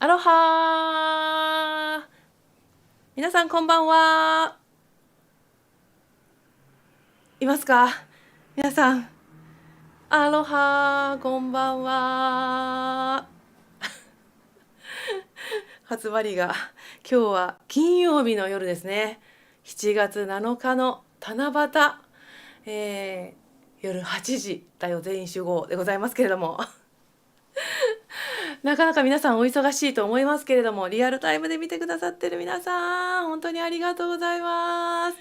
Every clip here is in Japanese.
アロハー。皆さんこんばんは。いますか？皆さん、アロハー、こんばんは。初張りが、今日は金曜日の夜ですね。7月7日の七夕、夜8時だよ全員集合でございますけれども。なかなか皆さんお忙しいと思いますけれども、リアルタイムで見てくださってる皆さん、本当にありがとうございます。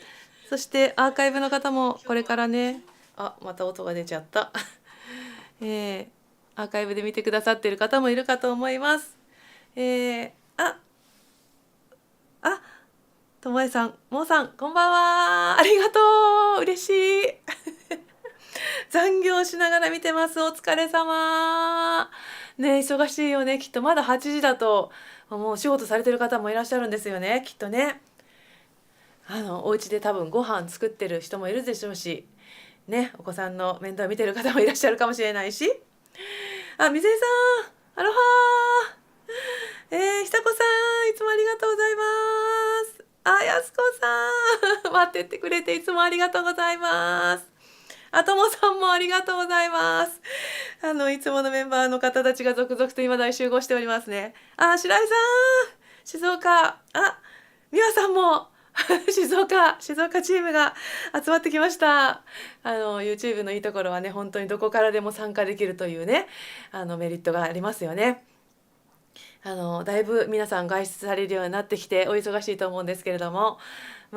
そしてアーカイブの方もこれからね、また音が出ちゃった。アーカイブで見てくださってる方もいるかと思います。ともえさん、もうさん、こんばんは。ありがとう。嬉しい。残業しながら見てます。お疲れ様。ね、忙しいよね。きっとまだ8時だと、もうお仕事されてる方もいらっしゃるんですよね。きっとね。お家で多分ご飯作ってる人もいるでしょうし、ね、お子さんの面倒を見てる方もいらっしゃるかもしれないし。みずえさん、アロハー。ひさこさん、いつもありがとうございます。やすこさん、待ってってくれていつもありがとうございます。ともさんもありがとうございます。いつものメンバーの方たちが続々と今大集合しておりますね。白井さん、静岡、美和さんも静岡チームが集まってきました。YouTube のいいところはね、本当にどこからでも参加できるというね、メリットがありますよね。だいぶ皆さん外出されるようになってきてお忙しいと思うんですけれども、こ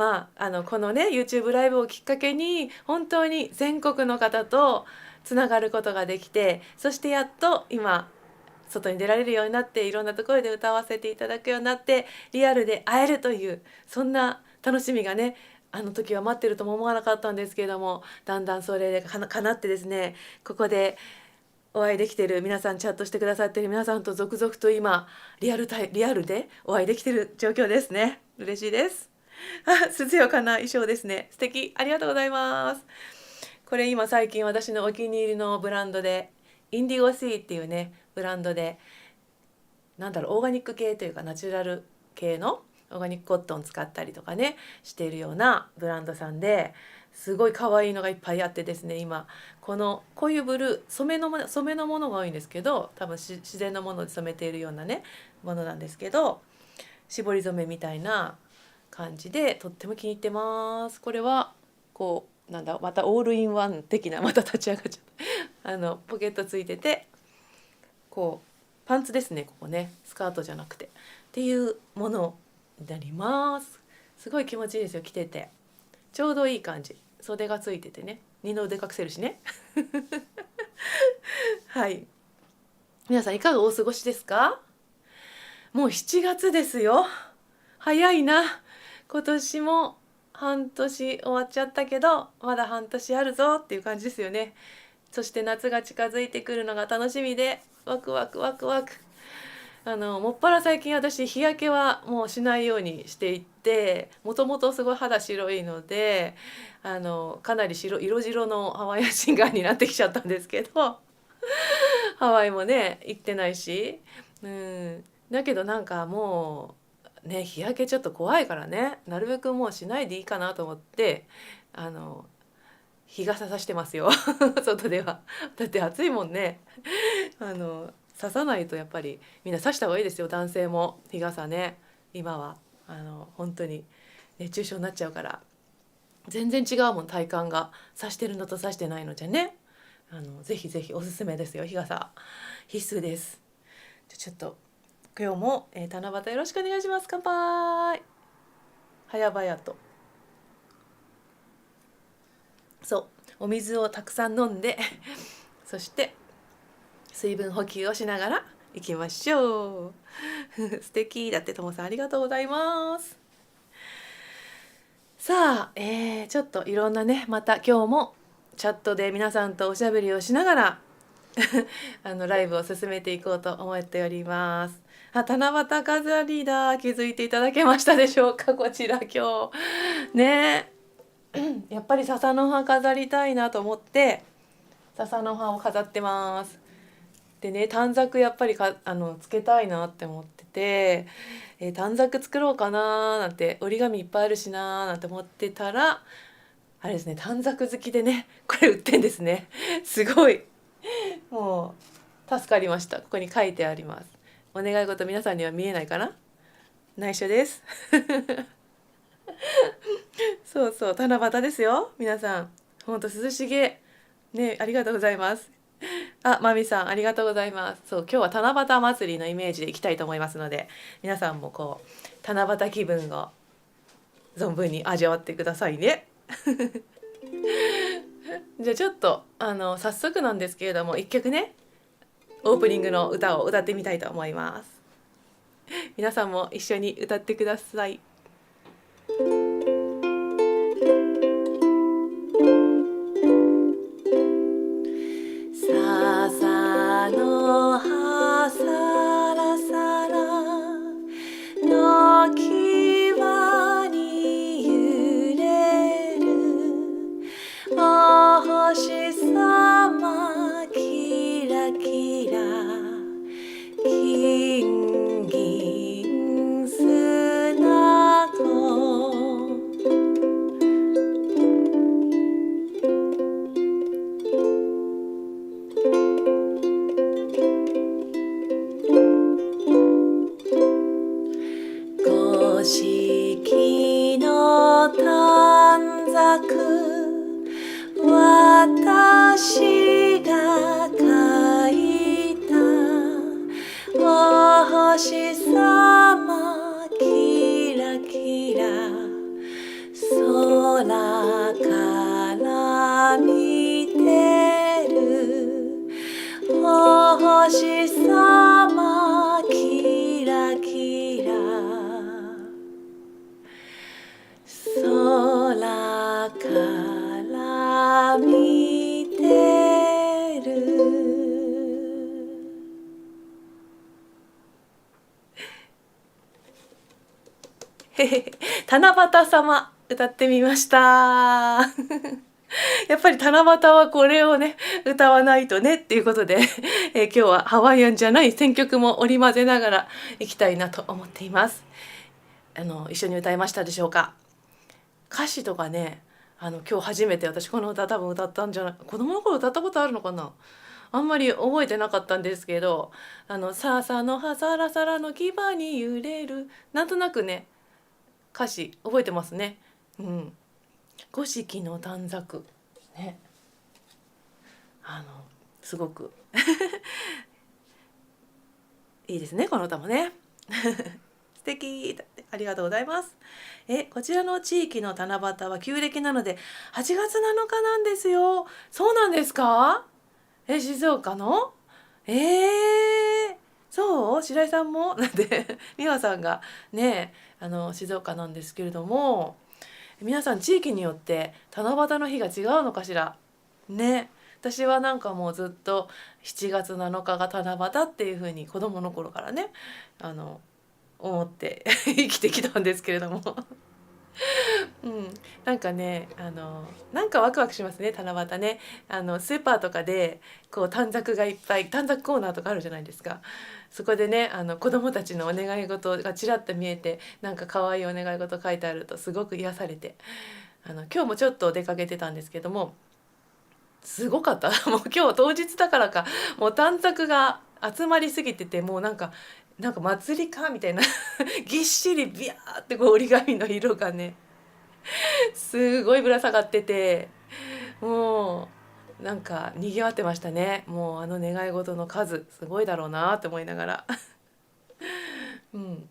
のね YouTube ライブをきっかけに本当に全国の方とつながることができて、そしてやっと今外に出られるようになって、いろんなところで歌わせていただくようになって、リアルで会えるという、そんな楽しみがね、あの時は待ってるとも思わなかったんですけれども、だんだんそれでかなってですね、ここでお会いできてる皆さん、チャットしてくださってる皆さんと続々と今リアルでお会いできてる状況ですね。嬉しいです。涼やかな衣装ですね。素敵、ありがとうございます。これ今最近私のお気に入りのブランドで、インディゴシーっていうねブランドで、オーガニック系というかナチュラル系のオーガニックコットン使ったりとかねしているようなブランドさんで、すごい可愛いのがいっぱいあってですね、今こういうブルー染めのものが多いんですけど、多分自然のもので染めているようなねものなんですけど、絞り染めみたいな感じでとっても気に入ってます。これはこうまたオールインワン的な、また立ち上がっちゃったポケットついてて、こうパンツですね、ここねスカートじゃなくてっていうものになります。すごい気持ちいいですよ、着ててちょうどいい感じ、袖がついててね、二の腕隠せるしね。はい、皆さんいかがお過ごしですか？もう7月ですよ。早いな。今年も半年終わっちゃったけど、まだ半年あるぞっていう感じですよね。そして夏が近づいてくるのが楽しみで、ワクワクワクワク。もっぱら最近私日焼けはもうしないようにしていて、もともとすごい肌白いので、かなり色白のハワイアンシンガーになってきちゃったんですけど、ハワイもね行ってないし、だけどもうね、日焼けちょっと怖いからね、なるべくもうしないでいいかなと思って、日傘さしてますよ。外では。だって暑いもんね。ささないとやっぱりみんなさした方がいいですよ、男性も日傘ね。今は本当に熱中症になっちゃうから。全然違うもん、体感が。さしてるのとさしてないのじゃね。ぜひぜひおすすめですよ、日傘必須です。ちょっと今日も、七夕よろしくお願いします。乾杯。早々とお水をたくさん飲んでそして水分補給をしながら行きましょう。素敵だって、ともさんありがとうございます。さあ、ちょっといろんなね、また今日もチャットで皆さんとおしゃべりをしながらライブを進めていこうと思っております。七夕飾りだ、気づいていただけましたでしょうか？こちら今日ねやっぱり笹の葉飾りたいなと思って笹の葉を飾ってます。でね、短冊やっぱりつけたいなって思ってて、短冊作ろうかななんて、折り紙いっぱいあるしななんて思ってたら、あれですね、短冊好きでね、これ売ってんですね。すごい。もう助かりました。ここに書いてあります。お願い事、皆さんには見えないかな。内緒です。そうそう、七夕ですよ皆さん。ほんと涼しげね、ありがとうございます。あ、マミさんありがとうございます。そう、今日は七夕祭りのイメージでいきたいと思いますので、皆さんもこう七夕気分を存分に味わってくださいね。じゃあちょっと早速なんですけれども、一曲ね、オープニングの歌を歌ってみたいと思います。皆さんも一緒に歌ってください。笹の葉さらさらの木輪に揺れるお星様キラキラ金銀砂と五色の短冊私が書いたお星様キラキラ空から見てるお星様キラキラ空から見てる。七夕様歌ってみました。やっぱり七夕はこれをね歌わないとねっていうことで、今日はハワイアンじゃない選曲も織り交ぜながらいきたいなと思っています。一緒に歌いましたでしょうか。歌詞とかね、今日初めて私この歌多分歌ったんじゃない、子供の頃歌ったことあるのかな、あんまり覚えてなかったんですけど、笹の葉サラサラの牙に揺れる、なんとなくね歌詞覚えてますね。うん。五色の短冊ね、すごくいいですねこの歌もね。素敵だって、ありがとうございます。こちらの地域の七夕は旧暦なので8月7日なんですよ。そうなんですか？静岡の？そう白井さんもなんで美和さんがね静岡なんですけれども、皆さん地域によって七夕の日が違うのかしらね。私はなんかもうずっと7月7日が七夕っていう風に子供の頃からね思って生きてきたんですけれどもうん、なんかねなんかワクワクしますね七夕ね。スーパーとかでこう短冊がいっぱい、短冊コーナーとかあるじゃないですか。そこでね子供たちのお願い事がちらっと見えて、なんか可愛いお願い事書いてあるとすごく癒されて、今日もちょっと出かけてたんですけども、すごかった。もう今日当日だからか、もう短冊が集まりすぎてて、もうなんか祭りかみたいなぎっしりビャーってこう折り紙の色がねすごいぶら下がってて、もうなんか賑わってましたね。もう願い事の数すごいだろうなって思いながらうん、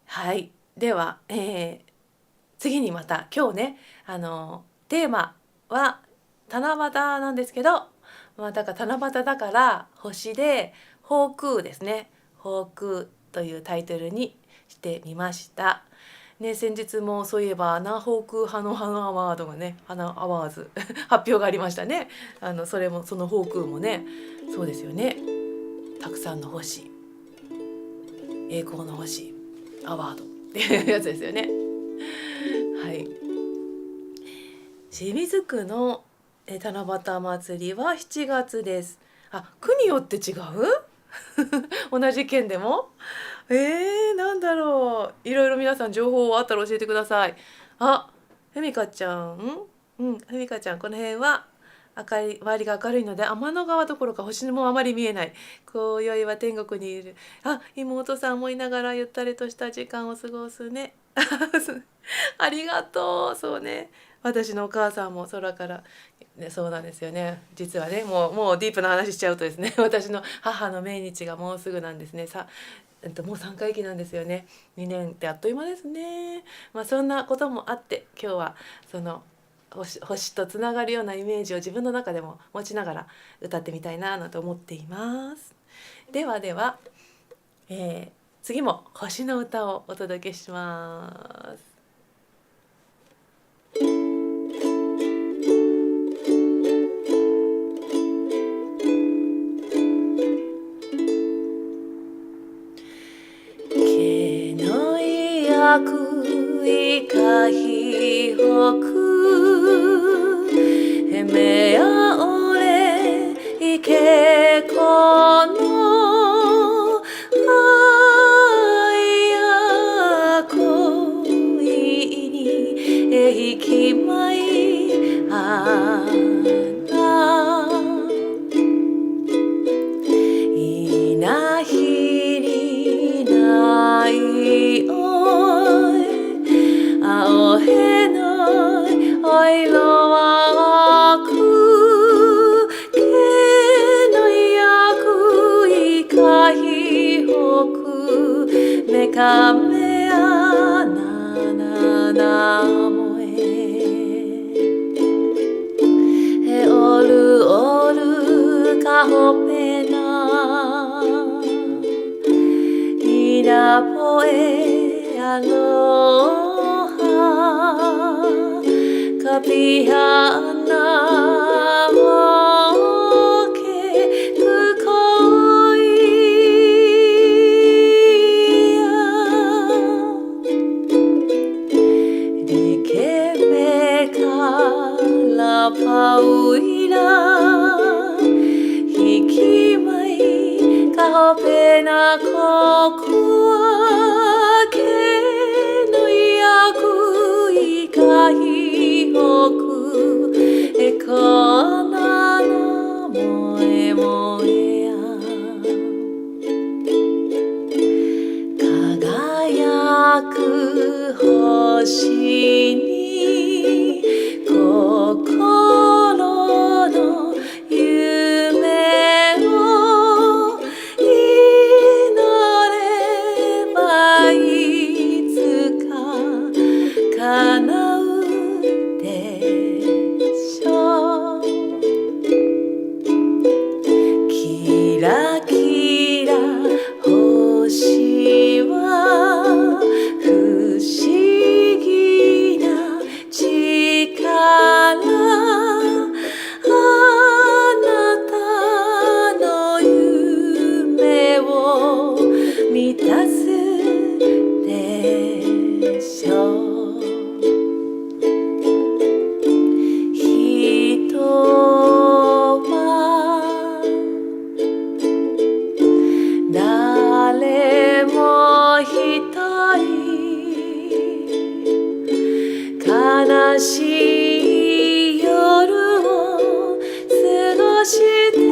はい。では、次にまた今日ねテーマは七夕なんですけど、だから七夕だから星でホークーですね。ホークーというタイトルにしてみました。ね、先日もそういえばナホーク花アワードがね、花アワーズ発表がありましたね。それもそのホークーもね、そうですよね。たくさんの星、栄光の星アワードっていうやつですよね。はい。清水区の七夕祭りは7月です。区によって違う同じ県でも。なんだろう。いろいろ皆さん情報あったら教えてください。ふみかちゃん、ふみかちゃん、この辺は周りが明るいので天の川どころか星もあまり見えない。今宵は天国にいる。妹さんもいながらゆったりとした時間を過ごすね。ありがとう。そうね。私のお母さんも空から、ね、そうなんですよね。実はね、もうディープな話しちゃうとですね、私の母の命日がもうすぐなんですね。もう3回忌なんですよね。2年ってあっという間ですね。そんなこともあって今日はその星とつながるようなイメージを自分の中でも持ちながら歌ってみたいなと思っています。ではでは、次も星の歌をお届けします。けのいあくいかひほくへめやおれいけこの愛や恋にえきまいあないなひりないおい青へのおいろわくけのやくいかひほくめかめやなななもおるおるかほぺないらぽえあのはかぴはなおけくこいやりけべからぱういらひきまいかほぺなここはけのやくいかひほくこなのもえもえや輝く星に心の夢を祈ればいつか叶うでしょう。キラキラ星は不思議な力あなたの夢を満たすでしょう。人は誰も一人悲しい夜を過ごしてる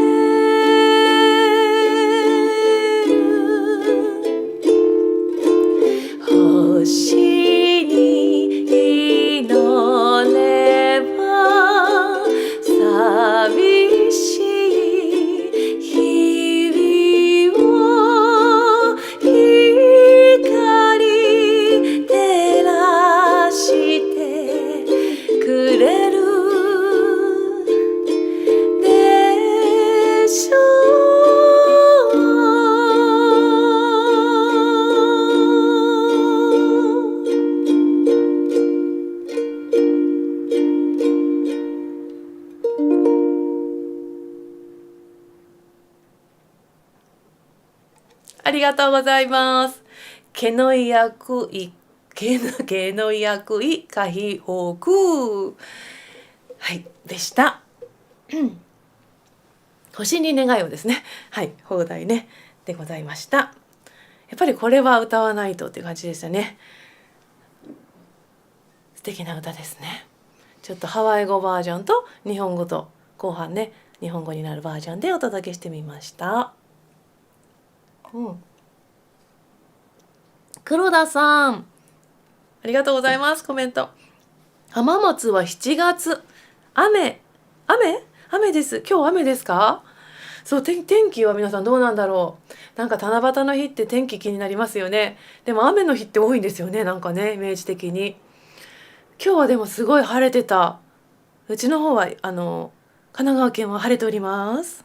星に祈れば寂しい日々を光照らしてくれるでしょう。ありがとうございます。毛のやくいかひほくでした。星に願いをですね、はい、放題ねでございました。やっぱりこれは歌わないとっていう感じでしたね。素敵な歌ですね。ちょっとハワイ語バージョンと日本語と後半ね日本語になるバージョンでお届けしてみました。黒田さんありがとうございます。コメント。浜松は7月雨です。今日雨ですか？そう、天気は皆さんどうなんだろう。なんか七夕の日って天気気になりますよね。でも雨の日って多いんですよね。なんかねイメージ的に。今日はでもすごい晴れてた。うちの方は神奈川県は晴れております。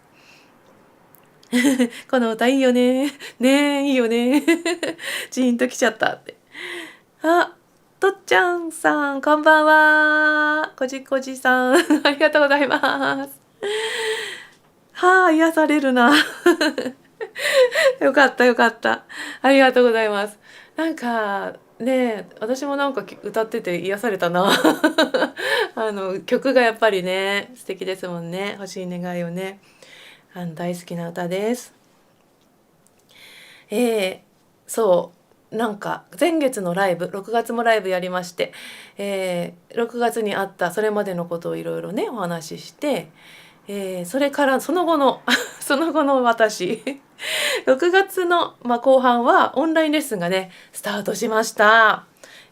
この歌いいよね。ねえいいよね。ジーンときちゃったって。あ、とっちゃんさんこんばんは。こじこじさんありがとうございます。はあ癒されるな。よかったよかった。ありがとうございます。なんかね私もなんか歌ってて癒されたな。曲がやっぱりね素敵ですもんね。欲しい願いをね大好きな歌です。そうなんか前月のライブ6月もライブやりまして、6月にあったそれまでのことをいろいろねお話しして、それからその後のその後の私6月の、後半はオンラインレッスンがねスタートしました。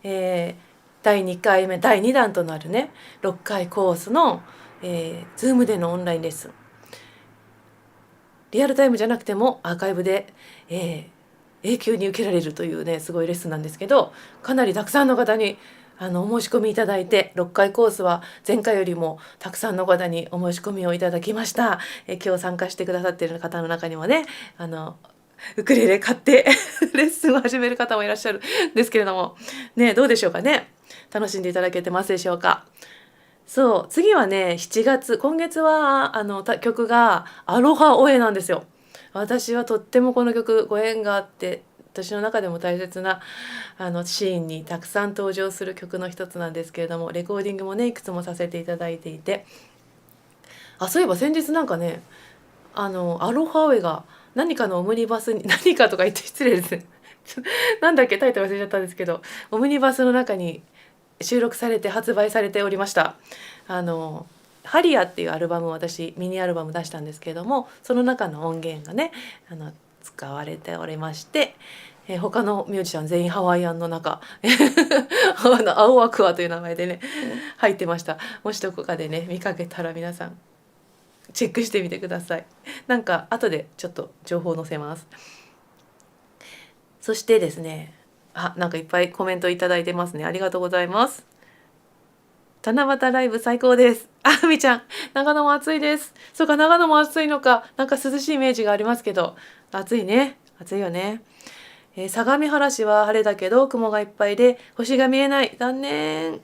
第2回目第2弾となるね6回コースの、Zoom でのオンラインレッスン、リアルタイムじゃなくてもアーカイブで、永久に受けられるというねすごいレッスンなんですけど、かなりたくさんの方にお申し込みいただいて、6回コースは前回よりもたくさんの方にお申し込みをいただきました。今日参加してくださっている方の中にもねウクレレ買ってレッスンを始める方もいらっしゃるんですけれどもね、どうでしょうかね。楽しんでいただけてますでしょうか。そう次はね7月今月は曲がアロハオエなんですよ。私はとってもこの曲ご縁があって私の中でも大切なシーンにたくさん登場する曲の一つなんですけれども、レコーディングもねいくつもさせていただいていて、そういえば先日なんかねアロハオエが何かのオムニバスに何かとか言って失礼ですねなんだっけタイトル忘れちゃったんですけど、オムニバスの中に収録されて発売されておりました。ハリアっていうアルバムを私ミニアルバム出したんですけれども、その中の音源がね使われておりまして、他のミュージシャン全員ハワイアンの中青アクアという名前でね入ってました。もしどこかでね見かけたら皆さんチェックしてみてください。なんか後でちょっと情報載せます。そしてですねなんかいっぱいコメントいただいてますね。ありがとうございます。七夕ライブ最高です。みちゃん、長野も暑いです。そうか、長野も暑いのか、なんか涼しいイメージがありますけど、暑いね。暑いよね。相模原市は晴れだけど雲がいっぱいで星が見えない。残念。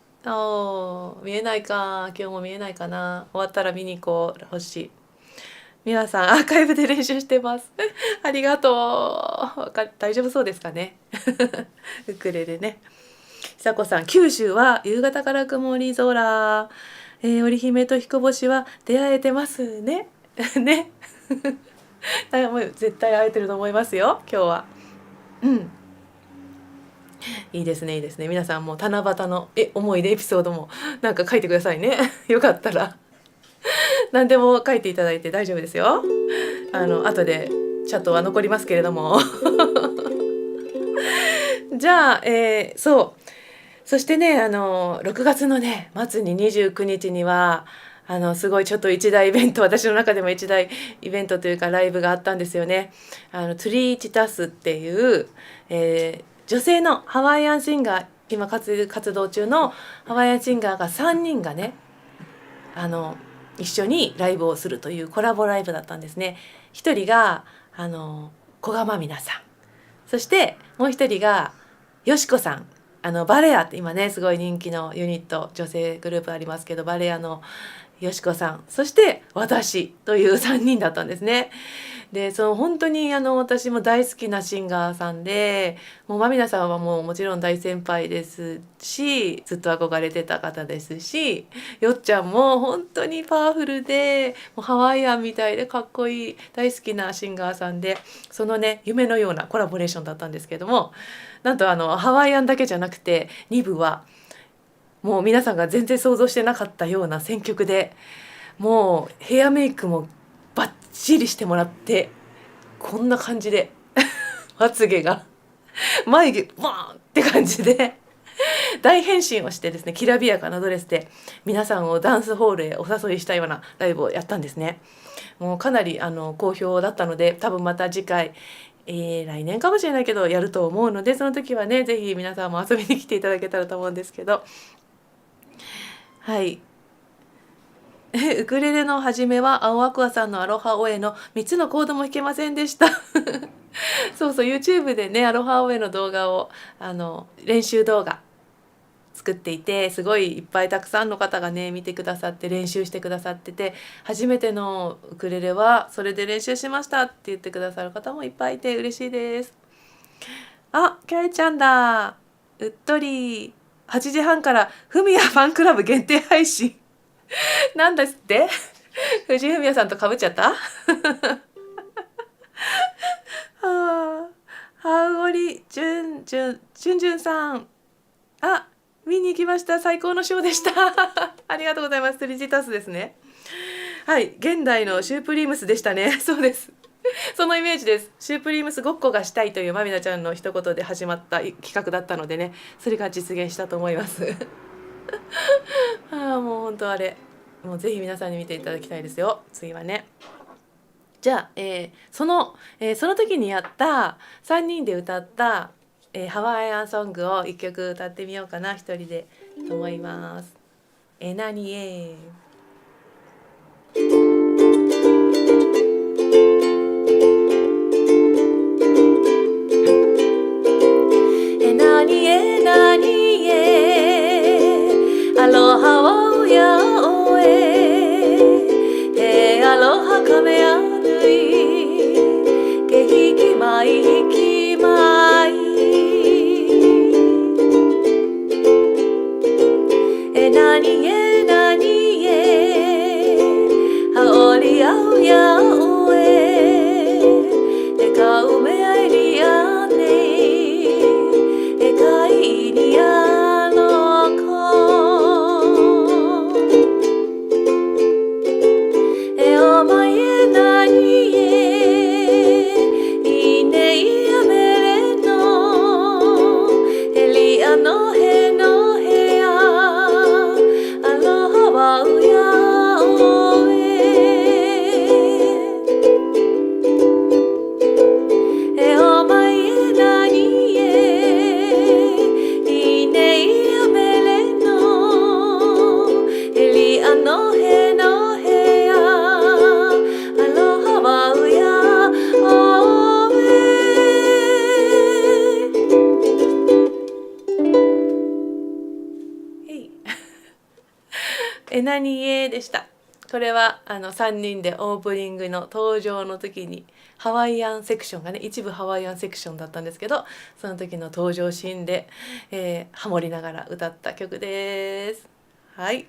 見えないか。今日も見えないかな。終わったら見に行こう。星。皆さんアーカイブで練習してます。ありがとう。大丈夫そうですかね。ウクレレね。久子さん、九州は夕方から曇り空、織姫と彦星は出会えてますねねもう絶対会えてると思いますよ今日は。いいですねいいですね。皆さんも七夕の思い出エピソードもなんか書いてくださいねよかったら何でも書いていただいて大丈夫ですよ。後でチャットは残りますけれどもじゃあ、そしてね6月のね末に29日にはすごいちょっと一大イベント、私の中でも一大イベントというかライブがあったんですよね。トリーチタスっていう、女性のハワイアンシンガー、今活動中のハワイアンシンガーが3人がね一緒にライブをするというコラボライブだったんですね。一人が小川美奈さん、そしてもう一人がよしこさん。バレアって今ねすごい人気のユニット女性グループありますけど、バレアのよしこさん、そして私という3人だったんですね。でその本当に私も大好きなシンガーさんで、もうまみなさんはもうもちろん大先輩ですし、ずっと憧れてた方ですし、よっちゃんも本当にパワフルでもうハワイアンみたいでかっこいい大好きなシンガーさんで、そのね夢のようなコラボレーションだったんですけども、なんとハワイアンだけじゃなくて2部はもう皆さんが全然想像してなかったような選曲で、もうヘアメイクもバッチリしてもらって、こんな感じでまつげが眉毛バーンって感じで大変身をしてですね、きらびやかなドレスで皆さんをダンスホールへお誘いしたようなライブをやったんですね。もうかなり好評だったので、多分また次回、来年かもしれないけどやると思うので、その時はねぜひ皆さんも遊びに来ていただけたらと思うんですけど、はい。ウクレレの始めは青アクアさんのアロハオエの3つのコードも弾けませんでしたそうそう、 YouTube でねアロハオエの動画を練習動画作っていて、すごいいっぱいたくさんの方がね見てくださって練習してくださってて、初めてのウクレレはそれで練習しましたって言ってくださる方もいっぱいいて嬉しいです。あ、キャイちゃんだ。うっとり。8時半からフミヤファンクラブ限定配信なんですって藤井フミヤさんとかぶっちゃったはうごりじゅんじゅんさん、あ、見に行きました。最高のショーでしたありがとうございます。トリジタスですね。はい、現代のシュープリームスでしたね。そうです、そのイメージです。シュープリームスごっこがしたいというまみなちゃんの一言で始まった企画だったのでね、それが実現したと思いますもう本当あれ、もうぜひ皆さんに見ていただきたいですよ。次はね。じゃあ、その時にやった3人で歌った、ハワイアンソングを1曲歌ってみようかな、一人でと思います。何何アロハワヤオエアロハカメアヌイケヒキマイヒキマイ何ハオリアオヤオエカウメアイリアネエカイニアノコお前何いねいやめれのエリアのへのへやアロハワウヤオお前何いねいやめれのエリアのへのへやアロハワウヤオ何でした。これは3人でオープニングの登場の時にハワイアンセクションがね、一部ハワイアンセクションだったんですけど、その時の登場シーンで、ハモりながら歌った曲です。はい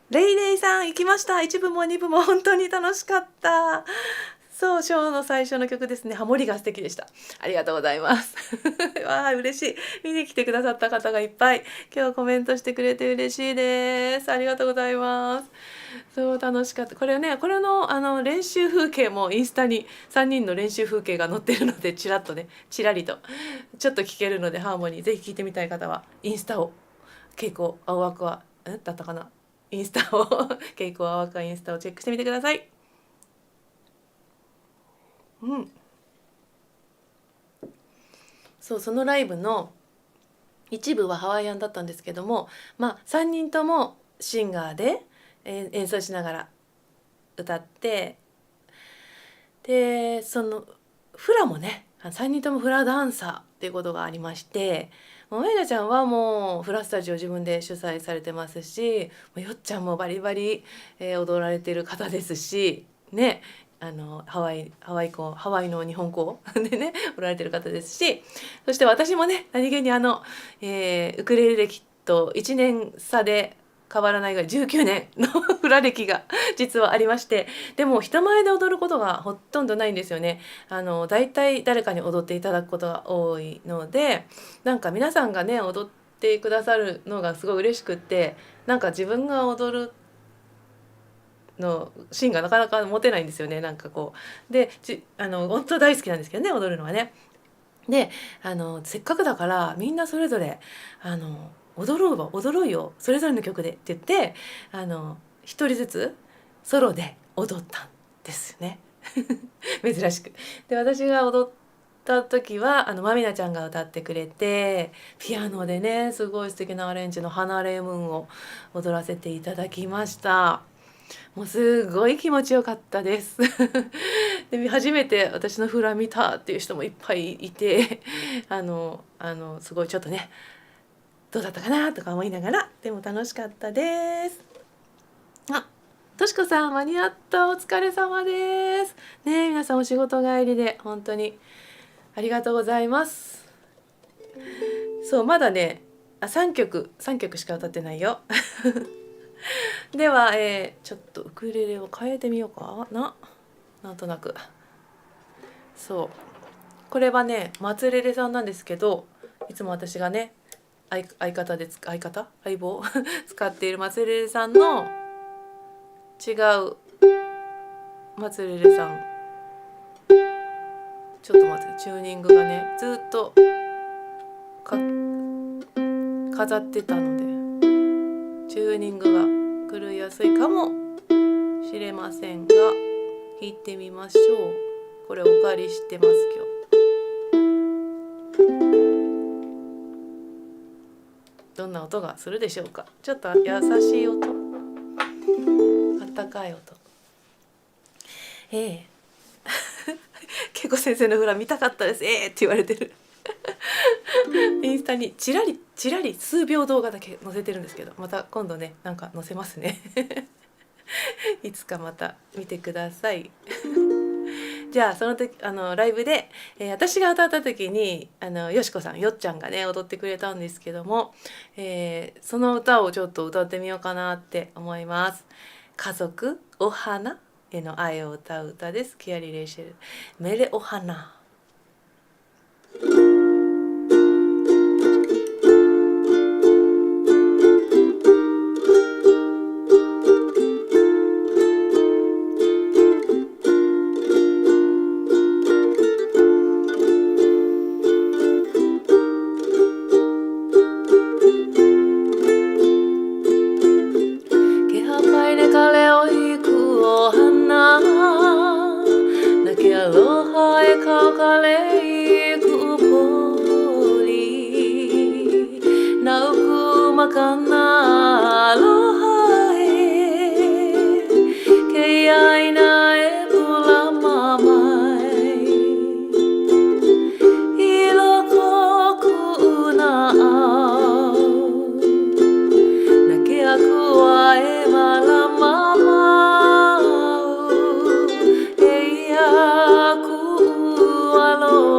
レイレイさん行きました。1部も2部も本当に楽しかった。そう、ショーの最初の曲ですね。ハモリが素敵でした。ありがとうございますわあ、嬉しい。見に来てくださった方がいっぱい今日コメントしてくれて嬉しいです。ありがとうございます。そう楽しかった。これね、これの練習風景もインスタに3人の練習風景が載ってるので、ちらりとちょっと聞けるので、ハーモニーぜひ聞いてみたい方はインスタを稽古青アクアだったかな、インスタを稽古青アクアインスタをチェックしてみてください。うん、そうそのライブの一部はハワイアンだったんですけども、3人ともシンガーで、演奏しながら歌って、でそのフラもね、3人ともフラダンサーっていうことがありまして、もうメイナちゃんはもうフラスタジオ自分で主催されてますし、よっちゃんもバリバリ、踊られてる方ですしね、ハワイの日本校でねおられてる方ですし、そして私もね何気にウクレレ歴と1年差で変わらないぐらい19年のフラ歴が実はありまして、でも人前で踊ることがほとんどないんですよね。だいたい誰かに踊っていただくことが多いので、なんか皆さんがね踊ってくださるのがすごい嬉しくって、なんか自分が踊るのシーンがなかなか持てないんですよね。なんかこうで本当大好きなんですけどね、踊るのはね。でせっかくだからみんなそれぞれ踊ろうよそれぞれの曲でって言って一人ずつソロで踊ったんですよね珍しく。で私が踊った時はまみなちゃんが歌ってくれて、ピアノでねすごい素敵なアレンジの「花レームーン」を踊らせていただきました。もうすごい気持ちよかったですで初めて私のフラ見たっていう人もいっぱいいてすごいちょっとねどうだったかなとか思いながら、でも楽しかったです。あ、としこさん間に合った、お疲れ様ですね。皆さんお仕事帰りで本当にありがとうございます。そうまだね3曲しか歌ってないよでは、ちょっとウクレレを変えてみようかな。なんとなくそうこれはね松レレさんなんですけど、いつも私がね相棒使っている松レレさんの違う松レレさん、ちょっと待ってチューニングがねずっと飾ってたのでチューニングが狂いやすいかもしれませんが、弾いてみましょう。これお借りしてます今日。どんな音がするでしょうか。ちょっと優しい音、あったかい音。けこ先生のフラ見たかったです。って言われてるインスタにちらり数秒動画だけ載せてるんですけど、また今度ねなんか載せますねいつかまた見てくださいじゃあその時ライブで、私が歌った時によしこさんよっちゃんがね踊ってくれたんですけども、その歌をちょっと歌ってみようかなって思います。家族お花への愛を歌う歌です。キアリ・レイシェルメレお花。Aku walau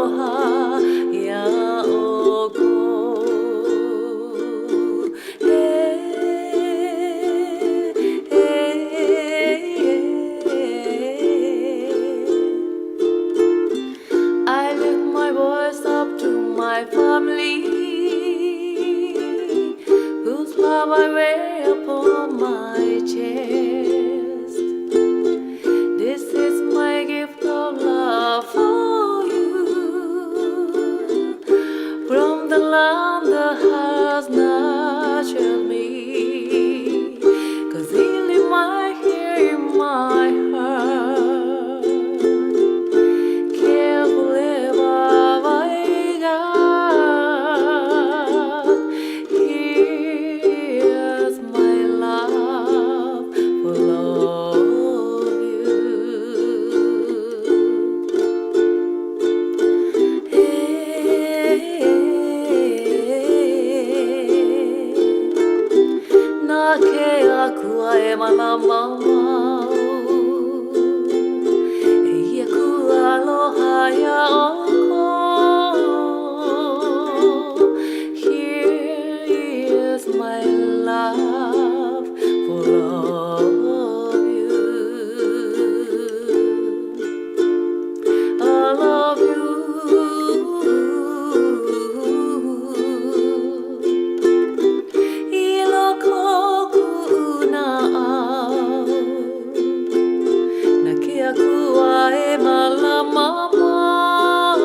Bye, mala mama.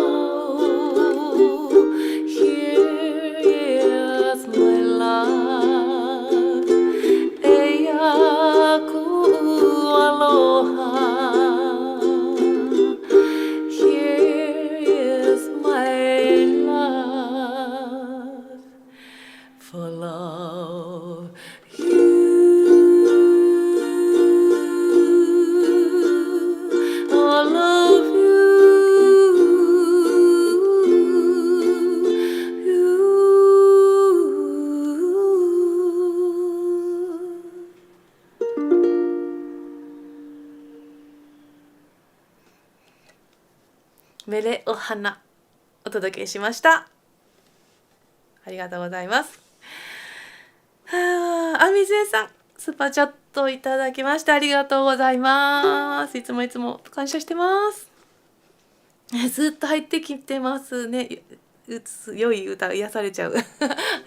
Here is my love. Eya ku aloha. Here is my love. For love you. I loveメレお花お届けしました。ありがとうございます。あみずえさんスーパーチャットいただきましてありがとうございます。いつもいつも感謝してます。ずっと入ってきてますね。良い歌癒されちゃう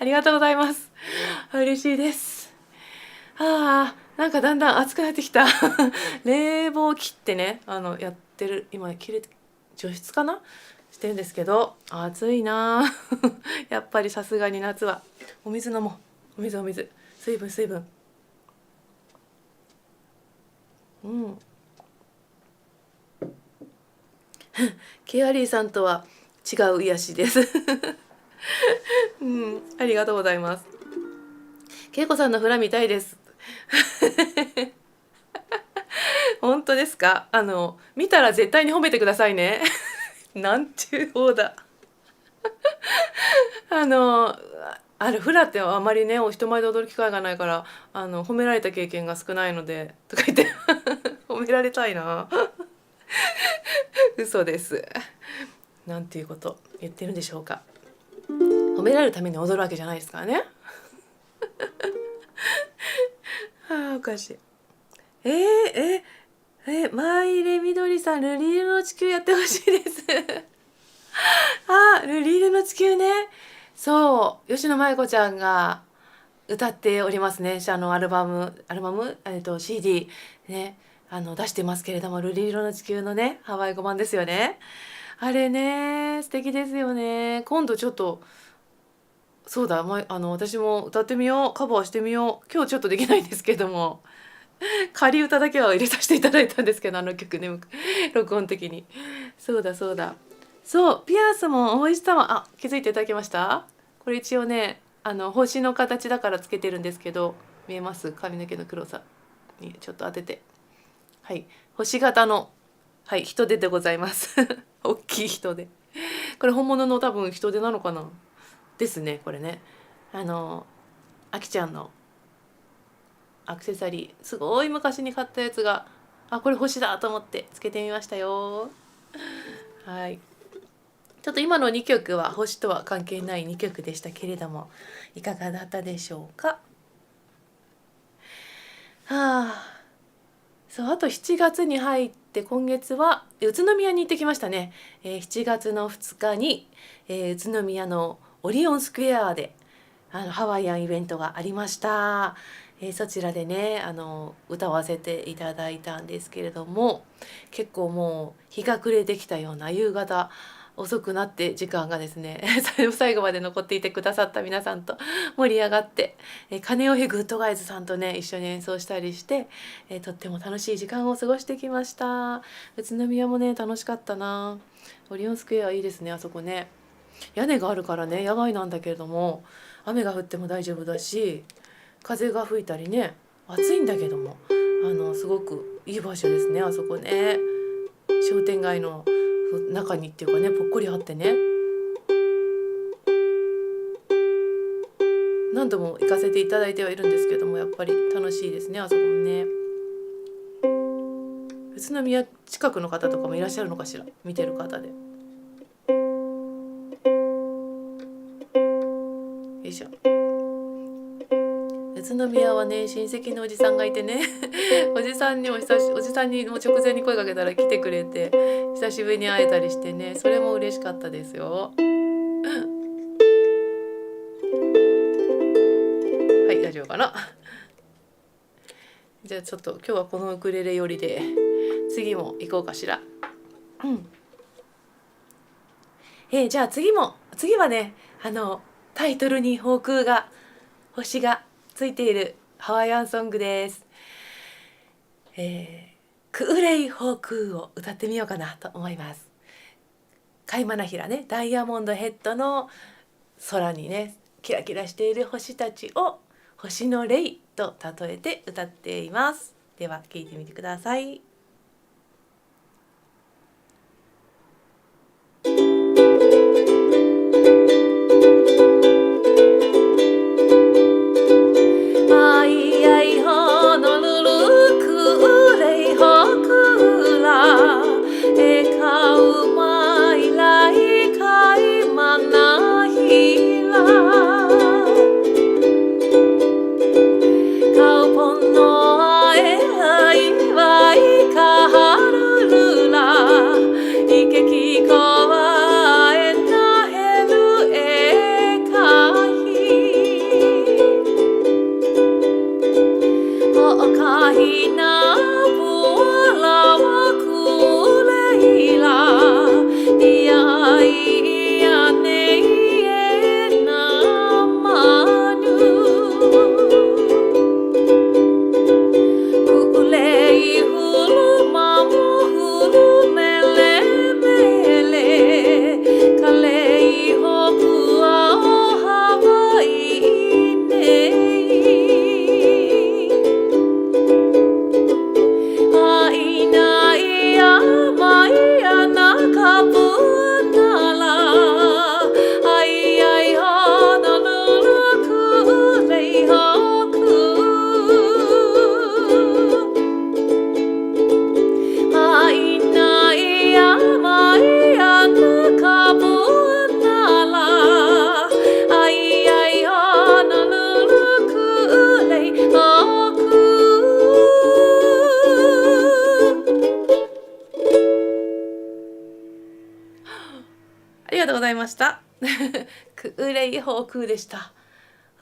ありがとうございます。嬉しいです。なんかだんだん暑くなってきた冷房切ってねやってる今切れて除湿かなしてるんですけど暑いなやっぱりさすがに夏はお水飲もう。お水水分ケアリーさんとは違う癒しですありがとうございます。けいこさんのフラ見たいです本当ですか？見たら絶対に褒めてくださいねなんちゅう方だフラってあまりねお人前で踊る機会がないから褒められた経験が少ないのでとか言って褒められたいな嘘です。なんていうこと言ってるんでしょうか。褒められるために踊るわけじゃないですからねおかしい。マイレみどりさんルリールの地球やってほしいですルリールの地球ね。そう吉野舞子ちゃんが歌っておりますね。アルバム、CD ね出してますけれどもルリールの地球のねハワイ語版ですよね。あれね素敵ですよね。今度ちょっとそうだ、私も歌ってみようカバーしてみよう。今日ちょっとできないんですけども仮歌だけは入れさせていただいたんですけど曲ね録音的にそうピアスもおいしさは気づいていただけました？これ一応ね星の形だからつけてるんですけど見えます？髪の毛の黒さにちょっと当てて星型の人手でございます大きい人手。これ本物の多分人手なのかなですね。これねあきちゃんのアクセサリーすごい昔に買ったやつがこれ星だと思ってつけてみましたよ。ちょっと今の2曲は星とは関係ない2曲でしたけれどもいかがだったでしょうか。そうあと7月に入って今月は宇都宮に行ってきましたね。7月の2日に、宇都宮のオリオンスクエアでハワイアンイベントがありました。そちらでね歌わせていただいたんですけれども結構もう日が暮れてきたような夕方遅くなって時間がですね最後まで残っていてくださった皆さんと盛り上がってカネオヘグッドガイズさんとね一緒に演奏したりしてとっても楽しい時間を過ごしてきました。宇都宮もね楽しかったな。オリオンスクエアいいですね。あそこね屋根があるからね野外なんだけれども雨が降っても大丈夫だし風が吹いたりね暑いんだけどもすごくいい場所ですね。あそこね商店街の中にっていうかねぽっこりあってね何度も行かせていただいてはいるんですけどもやっぱり楽しいですね。あそこもね宇都宮近くの方とかもいらっしゃるのかしら見てる方で。よいしょ。宇都宮はね親戚のおじさんがいてねおじさんにも直前に声かけたら来てくれて久しぶりに会えたりしてねそれも嬉しかったですよはい大丈夫かなじゃあちょっと今日はこのウクレレ寄りで次も行こうかしら。うん。じゃあ次はね、タイトルに星がついているハワイアンソングです。クウレイホークを歌ってみようかなと思います。カイマナヒラね、ダイヤモンドヘッドの空にね、キラキラしている星たちを星の霊と例えて歌っています。では聞いてみてください。ありがとうございました。クウレイホークでした。は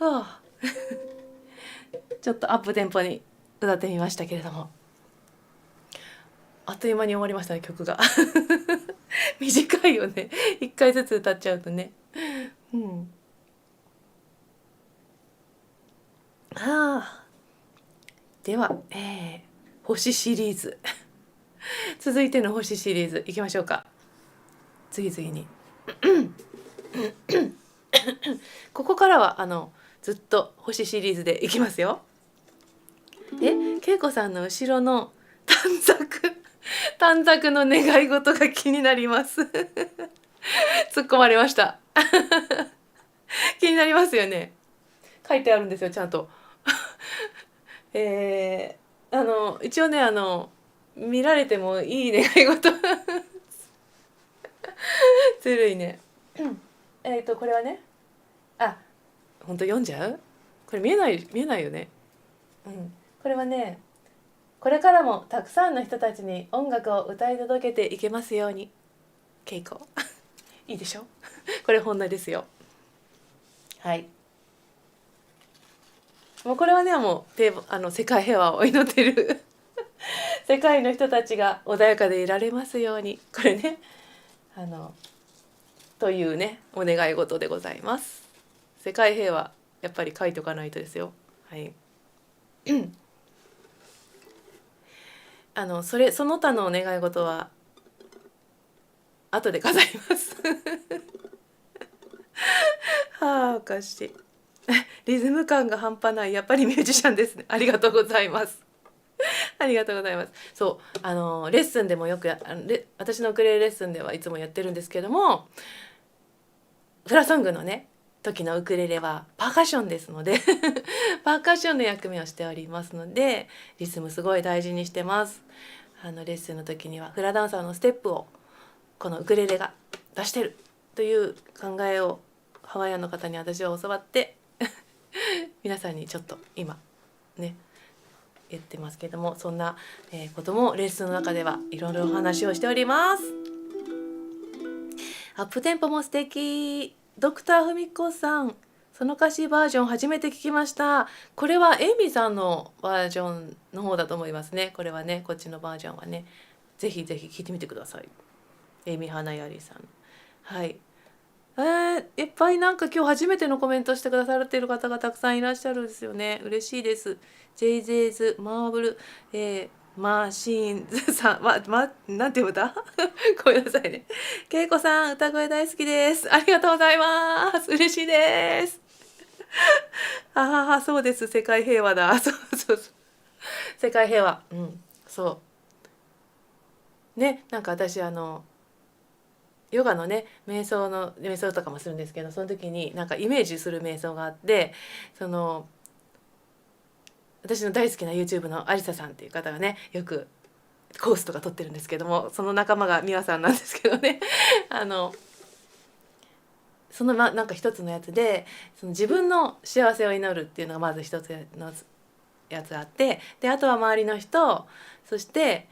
あ、ちょっとアップテンポに歌ってみましたけれども、あっという間に終わりましたね、曲が。短いよね、一回ずつ歌っちゃうとね。うん。では、星シリーズ続いての星シリーズいきましょうか。次々にここからはずっと星シリーズでいきますよ。恵子さんの後ろの短冊の願い事が気になります。突っ込まれました。気になりますよね。書いてあるんですよ、ちゃんと。一応ね、見られてもいい願い事。ずるいね。これはね、本当読んじゃう？これ見えないよね。これはね、これからもたくさんの人たちに音楽を歌い届けていけますように。ケイコ。いいでしょ？これ本音ですよ。はい。もうこれはね、もう世界平和を祈ってる。世界の人たちが穏やかでいられますように。これね、というね、お願い事でございます。世界平和、やっぱり書いておかないとですよ。はい。その他のお願い事は後で飾ります。はあ、おかしい。リズム感が半端ない。やっぱりミュージシャンですね。ありがとうございます。ありがとうございます。そう、レッスンでもよく私のウクレレレッスンではいつもやってるんですけども、フラソングのね時のウクレレはパーカッションですのでパーカッションの役目をしておりますので、リズムすごい大事にしてます。レッスンの時にはフラダンサーのステップをこのウクレレが出してるという考えをハワイアンの方に私は教わって皆さんにちょっと今ね言ってますけども、そんなこともレッスンの中ではいろいろお話をしております。アップテンポも素敵。ドクターふみこさん、その歌詞バージョン初めて聞きました。これはエイミーさんのバージョンの方だと思いますね。これはね、こっちのバージョンはね、ぜひぜひ聞いてみてください。エミ花やりさん。はい。いっぱいなんか今日初めてのコメントしてくださっている方がたくさんいらっしゃるんですよね。嬉しいです。ジェイゼーズ、マーブル、マシーンズさん、なんて読むだごめんなさいね。けいこさん、歌声大好きです。ありがとうございます。嬉しいです。ああ、そうです。世界平和だ。そうそうそう。世界平和。うん、そう。ね、なんか私ヨガのね瞑想とかもするんですけど、その時になんかイメージする瞑想があって、私の大好きな YouTube のアリサさんっていう方がねよくコースとか取ってるんですけども、その仲間が美和さんなんですけどねなんか一つのやつで自分の幸せを祈るっていうのがまず一つのやつがあって、であとは周りの人、そして、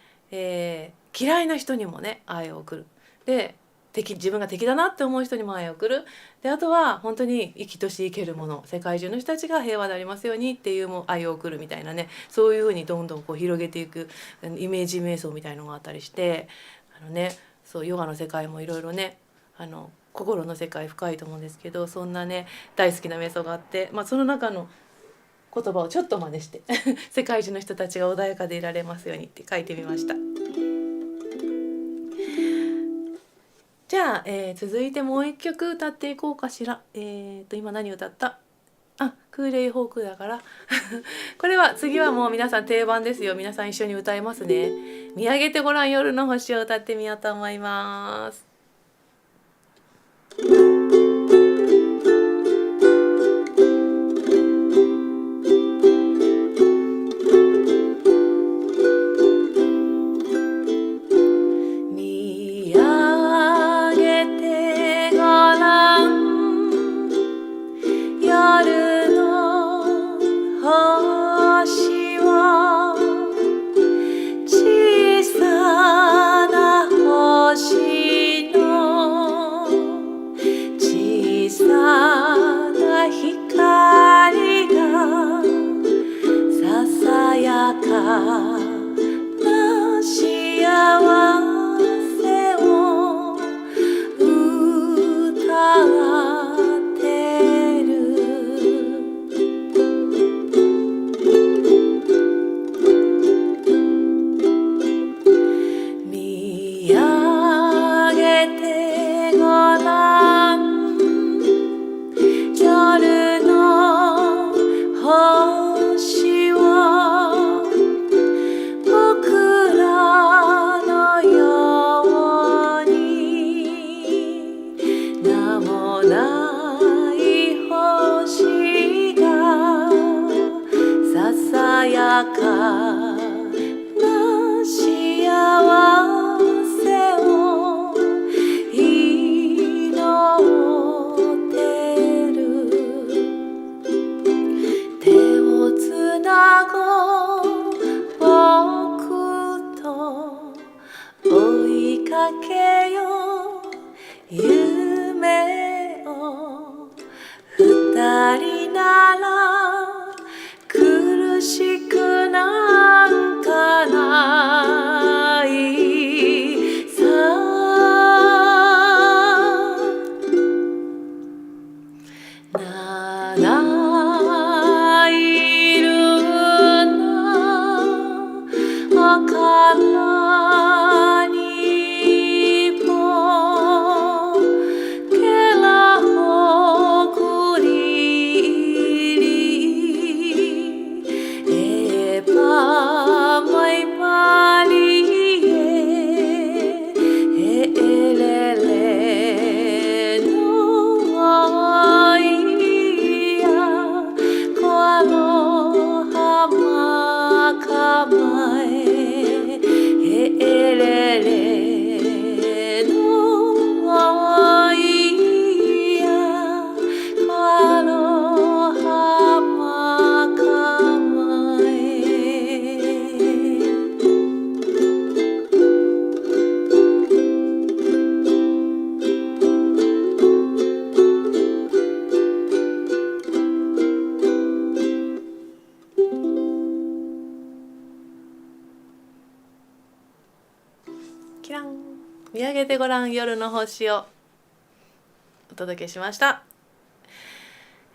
嫌いな人にもね愛を送る。で自分が敵だなって思う人にも愛を送る。であとは本当に生きとし生けるもの、世界中の人たちが平和でありますようにっていうも愛を送るみたいなね、そういうふうにどんどんこう広げていくイメージ瞑想みたいのがあったりして、そうヨガの世界もいろいろね心の世界深いと思うんですけど、そんなね大好きな瞑想があって、その中の言葉をちょっと真似して世界中の人たちが穏やかでいられますようにって書いてみました。じゃあ、続いてもう一曲歌っていこうかしら。今何歌った？クーレイホークだからこれは次はもう皆さん定番ですよ。皆さん一緒に歌いますね。見上げてごらん夜の星を歌ってみようと思います。キラン。見上げてごらん夜の星をお届けしました。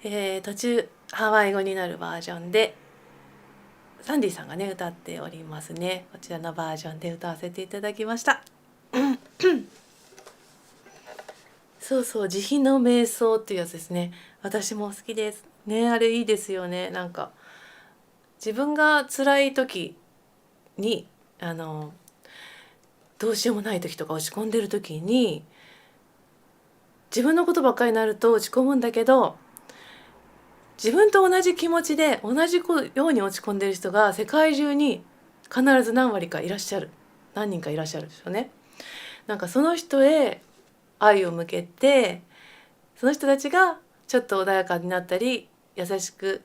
途中ハワイ語になるバージョンでサンディさんがね歌っておりますね。こちらのバージョンで歌わせていただきました。そうそう、慈悲の瞑想っていうやつですね。私も好きですね。あれいいですよね。なんか自分が辛い時にどうしようもない時とか落ち込んでる時に自分のことばっかりになると落ち込むんだけど、自分と同じ気持ちで同じように落ち込んでる人が世界中に必ず何割かいらっしゃる、何人かいらっしゃるんですよね。なんかその人へ愛を向けて、その人たちがちょっと穏やかになったり優しく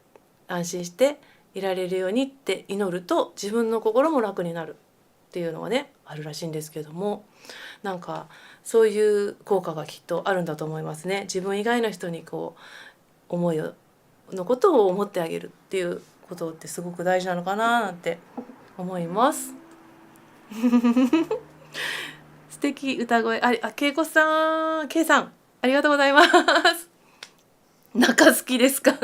安心していられるようにって祈ると自分の心も楽になるっていうのがねあるらしいんですけども、なんかそういう効果がきっとあるんだと思いますね。自分以外の人にこう思いのことを思ってあげるっていうことってすごく大事なのかななんて思います。素敵歌声、けいこさん、けいさんありがとうございます。泣好きですか？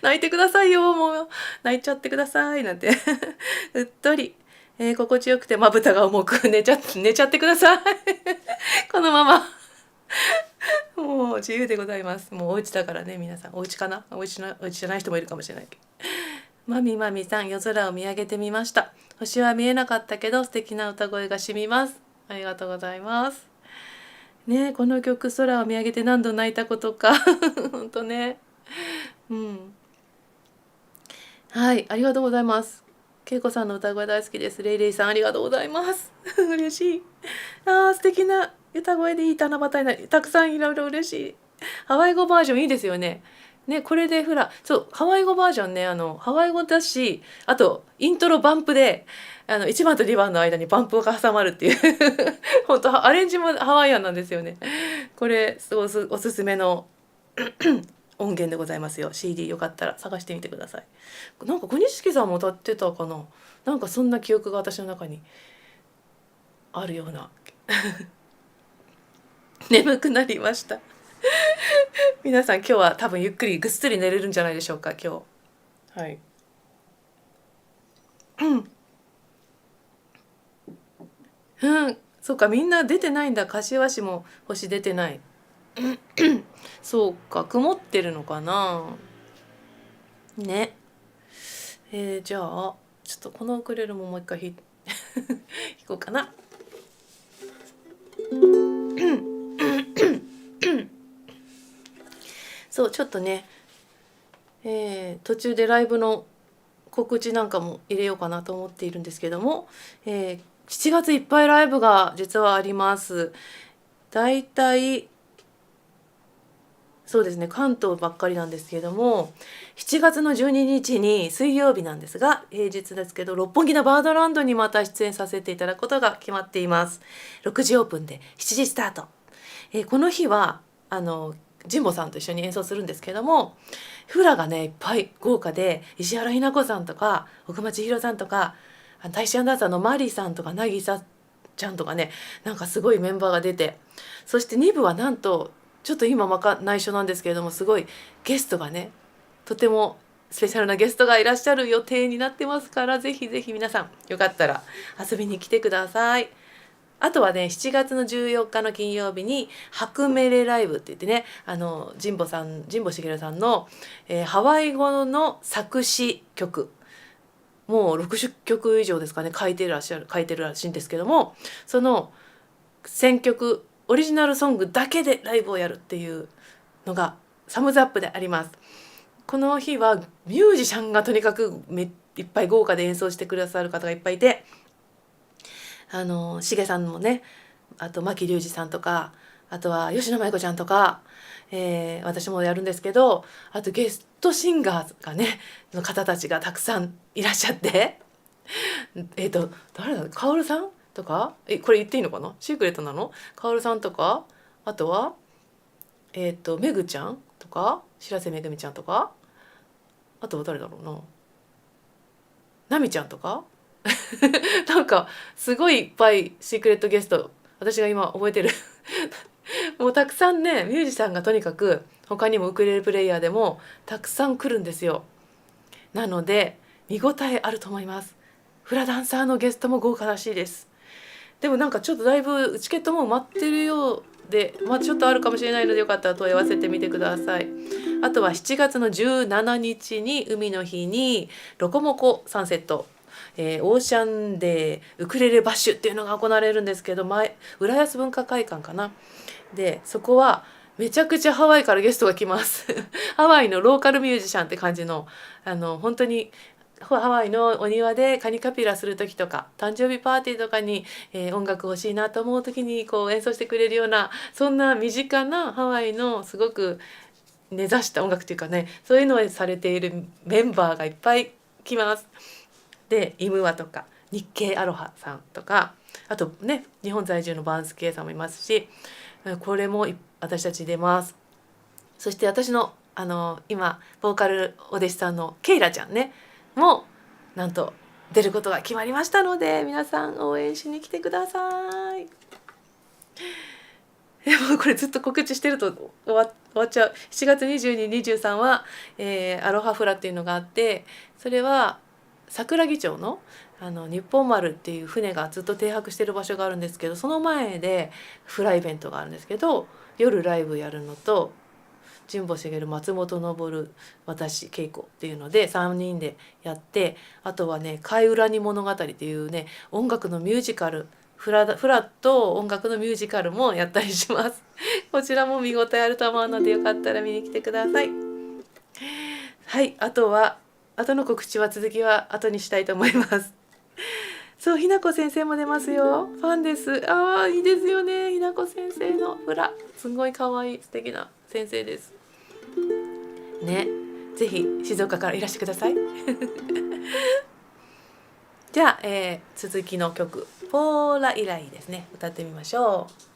泣いてくださいよ、もう泣いちゃってくださいなんてうっとり、心地よくてまぶたが重く寝ちゃってくださいこのままもう自由でございます。もうお家だからね、皆さんお家かな、お家じゃない人もいるかもしれないけど。まみさん、夜空を見上げてみました。星は見えなかったけど素敵な歌声が染みます。ありがとうございますね。この曲空を見上げて何度泣いたことか本当ね。はい、ありがとうございます。けいこさんの歌声大好きです。レイレイさんありがとうございます嬉しい。素敵な歌声でいい七夕になり、たくさんいろいろ嬉しい。ハワイ語バージョンいいですよね。ね、これでそうハワイ語バージョンね、ハワイ語だし、あとイントロバンプで1番と2番の間にバンプが挟まるっていう本当アレンジもハワイアンなんですよね。これおすすめの音源でございますよ。 CD よかったら探してみてください。なんか小錦さんも歌ってたかな、なんかそんな記憶が私の中にあるような眠くなりました皆さん今日は多分ゆっくりぐっすり寝れるんじゃないでしょうか今日。はいそうか、みんな出てないんだ。柏市も星出てないそうか、曇ってるのかなね。じゃあちょっとこのウクレレももう一回弾こうかなそうちょっとね、途中でライブの告知なんかも入れようかなと思っているんですけども、7月いっぱいライブが実はあります。だいたいそうですね、関東ばっかりなんですけれども、7月の12日に水曜日なんですが、平日ですけど六本木のバードランドにまた出演させていただくことが決まっています。6時オープンで7時スタート。この日は神保さんと一緒に演奏するんですけども、フラがねいっぱい豪華で、石原ひな子さんとか奥間千尋さんとか大志アンダンサーのマリーさんとか渚ちゃんとかね、なんかすごいメンバーが出て、そして2部はなんとちょっと今内緒なんですけれども、すごいゲストがね、とてもスペシャルなゲストがいらっしゃる予定になってますから、ぜひぜひ皆さんよかったら遊びに来てください。あとはね、7月の14日の金曜日に白メレライブって言ってね、神保茂さんの、ハワイ語の作詞曲、もう60曲以上ですかね、書いてるらしいんですけども、その選曲オリジナルソングだけでライブをやるっていうのがサムズアップであります。この日はミュージシャンがとにかくいっぱい豪華で演奏してくださる方がいっぱいいて、しげさんもね、あと牧隆二さんとか、あとは吉野舞子ちゃんとか、私もやるんですけど、あとゲストシンガーがねの方たちがたくさんいらっしゃって誰だ、カオルさんとか、これ言っていいのかな、シークレットなの、カオルさんとか、あとはめぐちゃんとか、白瀬めぐみちゃんとか、あとは誰だろうな、なみちゃんとかなんかすごいいっぱいシークレットゲスト私が今覚えてるもうたくさんねミュージシャンがとにかく他にもウクレレプレイヤーでもたくさん来るんですよ。なので見応えあると思います。フラダンサーのゲストも豪華らしいです。でもなんかちょっとだいぶチケットも埋まってるようで、まあ、ちょっとあるかもしれないのでよかったら問い合わせてみてください。あとは7月の17日に海の日にロコモコサンセット、オーシャンデーウクレレバッシュっていうのが行われるんですけど、浦安文化会館かな。でそこはめちゃくちゃハワイからゲストが来ますハワイのローカルミュージシャンって感じの本当にハワイのお庭でカニカピラする時とか誕生日パーティーとかに、音楽欲しいなと思う時にこう演奏してくれるような、そんな身近なハワイのすごく根ざした音楽というかね、そういうのをされているメンバーがいっぱい来ます。でイムワとか日系アロハさんとか、あとね日本在住のバンスケイさんもいますし、これも私たち出ます。そして私の今ボーカルお弟子さんのケイラちゃんねもなんと出ることが決まりましたので、皆さん応援しに来てください。でもこれずっと告知してると終わっちゃう。7月22、23は、アロハフラっていうのがあって、それは桜木町の日本丸っていう船がずっと停泊してる場所があるんですけど、その前でフライベントがあるんですけど、夜ライブやるのと神保茂、松本昇、私恵子っていうので3人でやって、あとはね貝浦に物語っていうね音楽のミュージカル、フラッと音楽のミュージカルもやったりしますこちらも見応えあると思うのでよかったら見に来てください。はい、あとの告知は続きは後にしたいと思いますそう、ひなこ先生も出ますよ。ファンです。いいですよね。ひなこ先生のフラ、すごい可愛い素敵な先生ですね。ぜひ静岡からいらしてくださいじゃあ、続きの曲ポーライライですね、歌ってみましょう。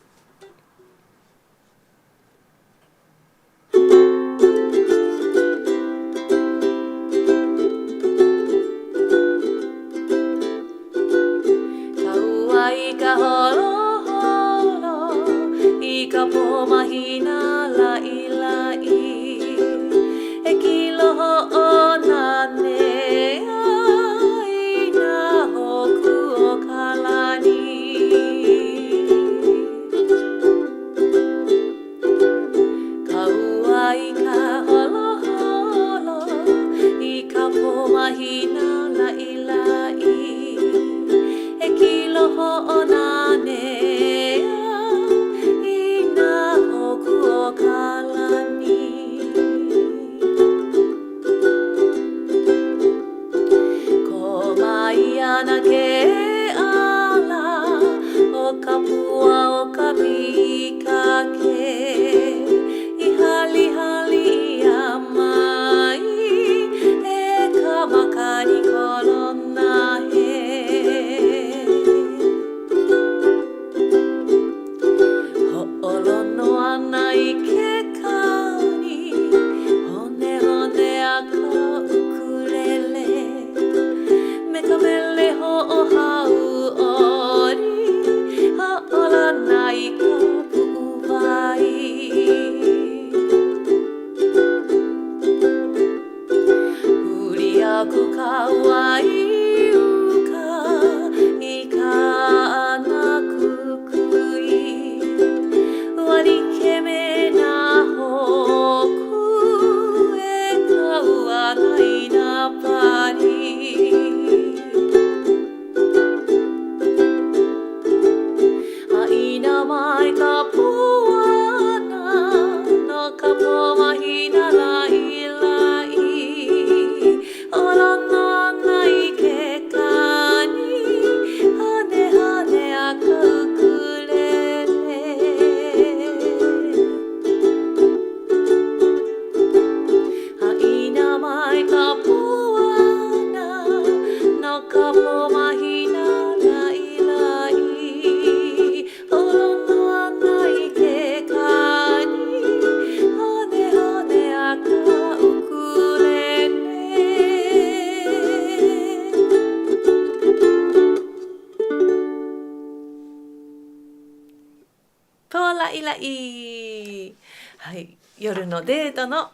ポーライライ。はい、夜のデートの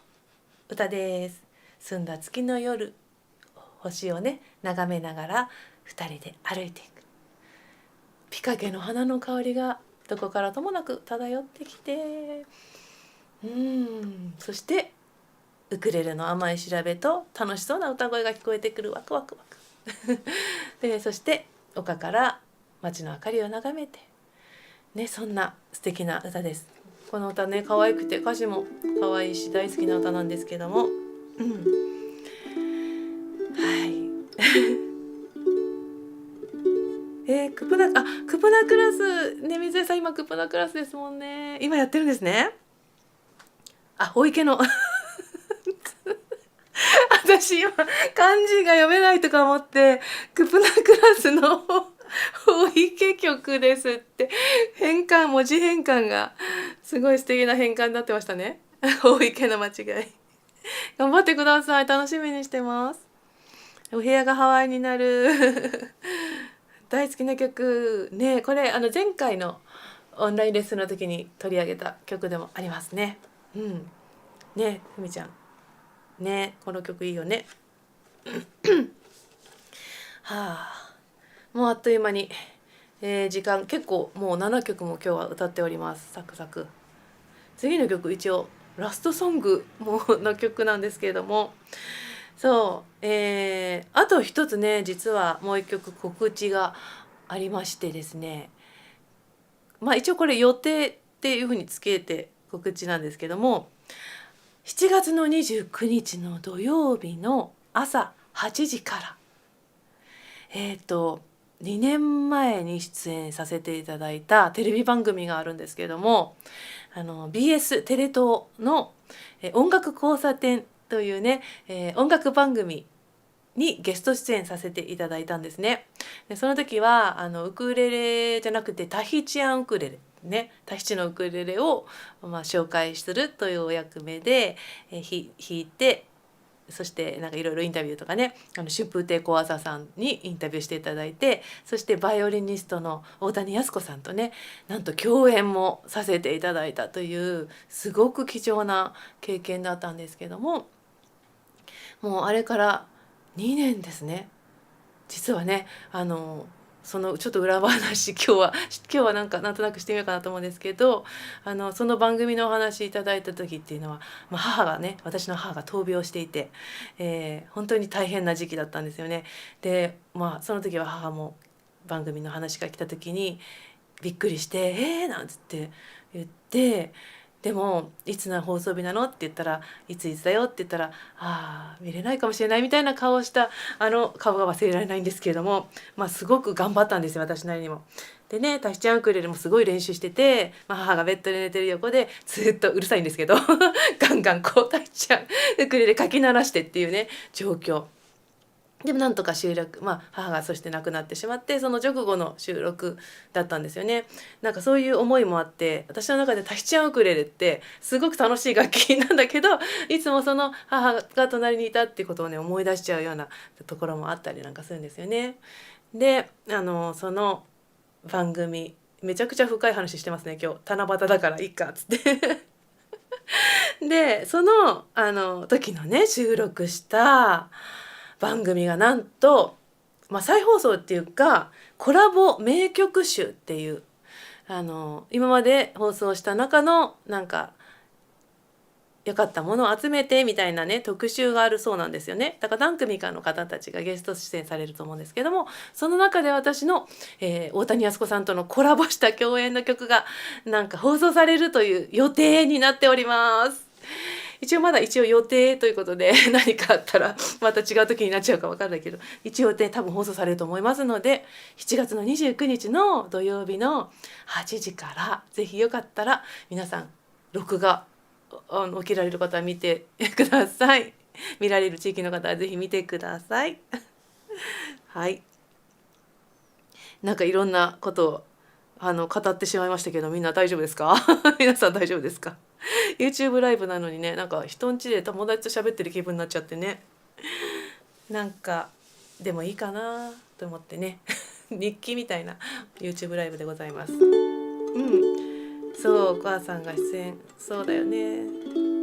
歌です。澄んだ月の夜、星をね眺めながら2人で歩いていく。ピカゲの花の香りがどこからともなく漂ってきて、そしてウクレレの甘い調べと楽しそうな歌声が聞こえてくる。ワクワクワクで、そして丘から街の明かりを眺めてね、そんな素敵な歌です。この歌ね可愛くて歌詞も可愛いし大好きな歌なんですけども、はいクプナクラスね、水江さん今クプナクラスですもんね。今やってるんですね。大池の私今漢字が読めないとか思ってクプナクラスの大池曲ですって文字変換がすごい素敵な変換になってましたね。大池の間違い頑張ってください。楽しみにしてます。お部屋がハワイになる大好きな曲ね。これ前回のオンラインレッスンの時に取り上げた曲でもありますね。ね、ふみちゃんね、この曲いいよねもうあっという間に、時間結構もう7曲も今日は歌っております。サクサク。次の曲一応ラストソングの曲なんですけれども、そう、あと一つね、実はもう一曲告知がありましてですね、一応これ予定っていうふうにつけて告知なんですけども、7月の29日の土曜日の朝8時から2年前に出演させていただいたテレビ番組があるんですけれども、BS テレ東の音楽交差点というね、音楽番組にゲスト出演させていただいたんですね。でその時はウクレレじゃなくてタヒチアンウクレレね、タヒチのウクレレを、紹介するというお役目で、弾いて、そしてなんかいろいろインタビューとかね、春風亭小朝さんにインタビューしていただいて、そしてバイオリニストの大谷靖子さんとね、なんと共演もさせていただいたというすごく貴重な経験だったんですけども、もうあれから2年ですね。実はねそのちょっと裏話今日はなんとなくしてみようかなと思うんですけど、その番組のお話いただいた時っていうのは、私の母が闘病していて、本当に大変な時期だったんですよね。でその時は母も番組の話が来た時にびっくりして「なんつって言って。でもいつの放送日なのって言ったらいついつだよって言ったら見れないかもしれないみたいな顔をした顔が忘れられないんですけれども、すごく頑張ったんですよ、私なりにも。でね、タヒチアンウクレレもすごい練習してて、母がベッドで寝てる横でずっとうるさいんですけどガンガンこうタヒチアンウクレレかき鳴らしてっていうね状況でもなんとか収録、母がそして亡くなってしまって、その直後の収録だったんですよね。なんかそういう思いもあって、私の中でタヒチアンウクレレってすごく楽しい楽器なんだけど、いつもその母が隣にいたっていうことをね思い出しちゃうようなところもあったりなんかするんですよね。でその番組めちゃくちゃ深い話してますね今日。七夕だからいいかっつってでその時のね収録した番組がなんと、再放送っていうかコラボ名曲集っていう今まで放送した中のなんか良かったものを集めてみたいなね特集があるそうなんですよね。だから何組かの方たちがゲスト出演されると思うんですけども、その中で私の、大谷靖子さんとのコラボした共演の曲がなんか放送されるという予定になっております。一応予定ということで何かあったらまた違う時になっちゃうか分かんないけど、一応多分放送されると思いますので、7月の29日の土曜日の8時からぜひよかったら皆さん録画起きられる方は見てください。見られる地域の方はぜひ見てくださいはい、なんかいろんなことを語ってしまいましたけど、みんな大丈夫ですか皆さん大丈夫ですかYouTube ライブなのにね、なんか人ん家で友達と喋ってる気分になっちゃってね、なんかでもいいかなと思ってね日記みたいな YouTube ライブでございます。そう、お母さんが出演、そうだよね。うん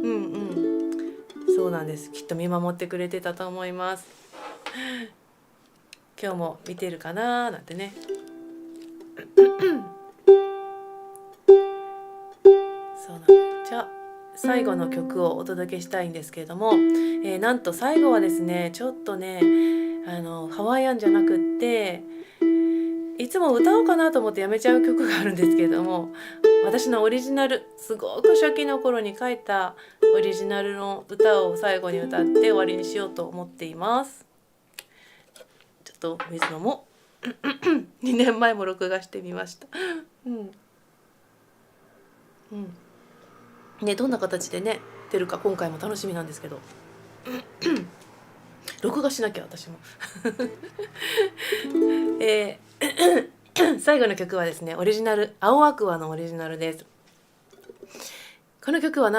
うん、そうなんです。きっと見守ってくれてたと思います。今日も見てるかなーなんてね。そうなんだよ。じゃあ最後の曲をお届けしたいんですけれども、なんと最後はですね、ちょっとね、ハワイアンじゃなくって、いつも歌おうかなと思ってやめちゃう曲があるんですけれども、私のオリジナル、すごく初期の頃に書いたオリジナルの歌を最後に歌って終わりにしようと思っています。ちょっと水野も2年前も録画してみました。うんうんね、どんな形でね出るか今回も楽しみなんですけど録画しなきゃ私も最後の曲はですね、オリジナル、青アクアのオリジナルです。この曲は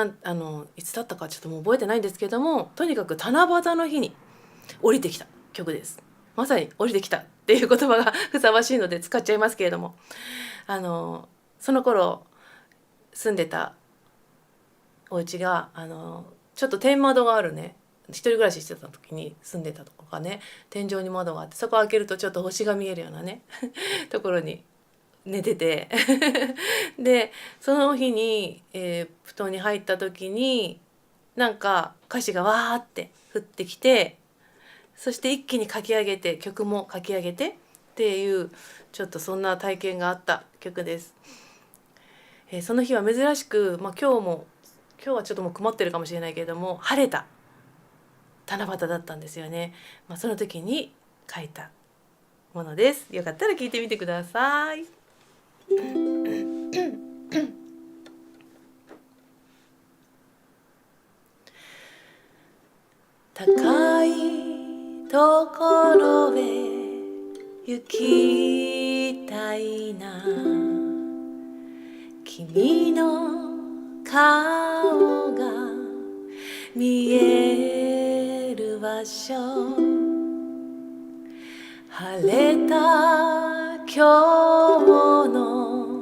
いつだったかちょっともう覚えてないんですけども、とにかく七夕の日に降りてきた曲です。まさに降りてきたっていう言葉がふさわしいので使っちゃいますけれども、その頃住んでたお家がちょっと天窓があるね、一人暮らししてた時に住んでたとこがね、天井に窓があって、そこ開けるとちょっと星が見えるようなねところに寝ててでその日に、布団に入った時になんか歌詞がわーって降ってきて、そして一気に書き上げて、曲も書き上げてっていう、ちょっとそんな体験があった曲です。その日は珍しく、今日はちょっともう曇ってるかもしれないけれども、晴れた七夕だったんですよね。その時に書いたものです。よかったら聞いてみてください。高いところへ行きたいな、君の顔が見える場所、晴れた今日の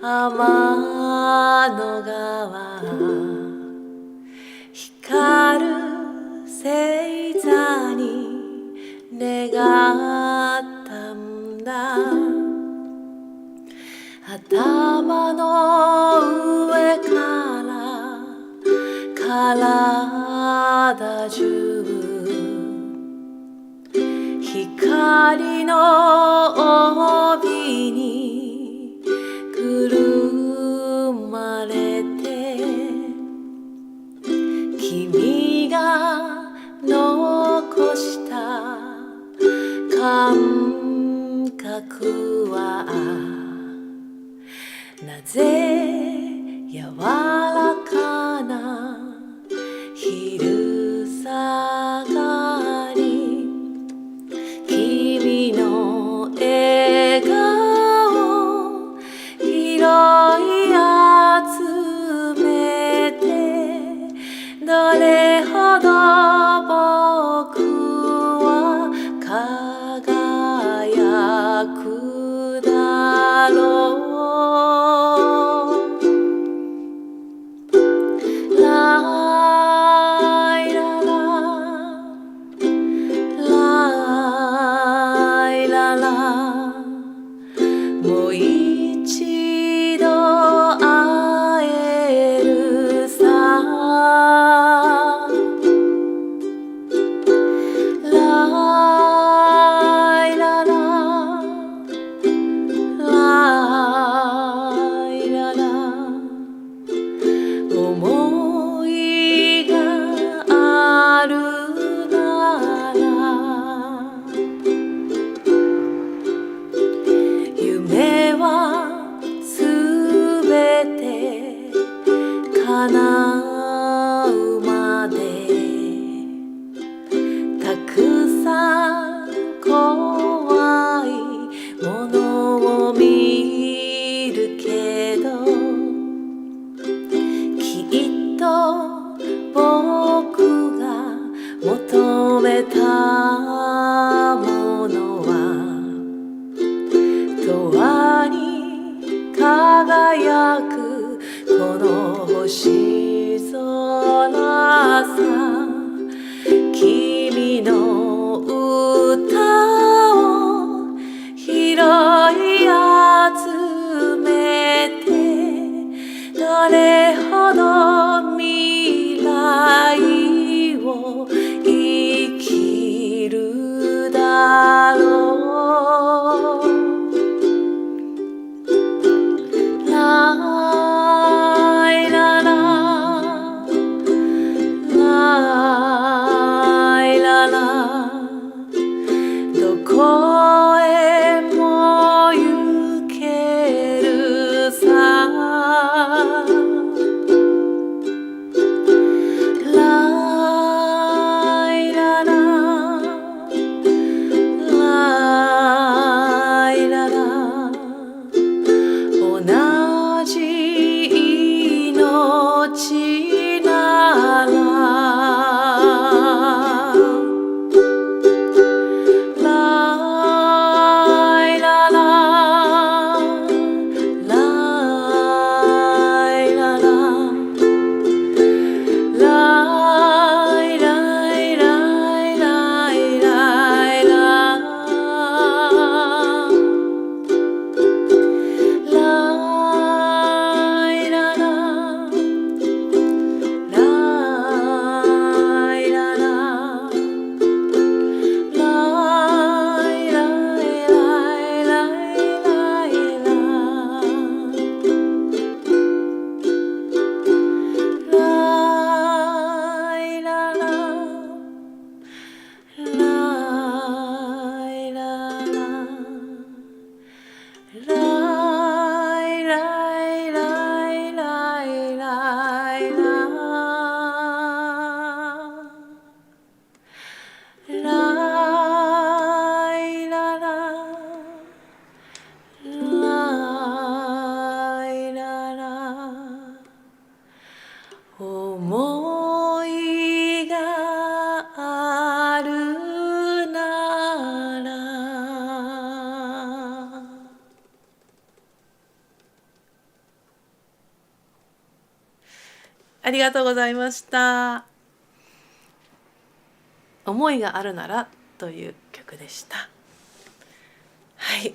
天の川、光る星座に願ったんだ、頭の上から体中光の帯にくるまれて、君が残した感覚はなぜ柔らかな昼下がり、君の笑顔拾い集めて、どれほど僕は輝くだろう。もう一度会えるさ、ライララライララ、思いがあるなら、夢はすべて叶うまで、たくさん怖いものを見るけど、きっと僕が求めたものは永遠に輝くの星空さ君の歌を拾い集めてどれほど未来を生きるだろうどこへも行けるさライララライララ同じ命な思いがあるならありがとうございました。思いがあるならという曲でした。はい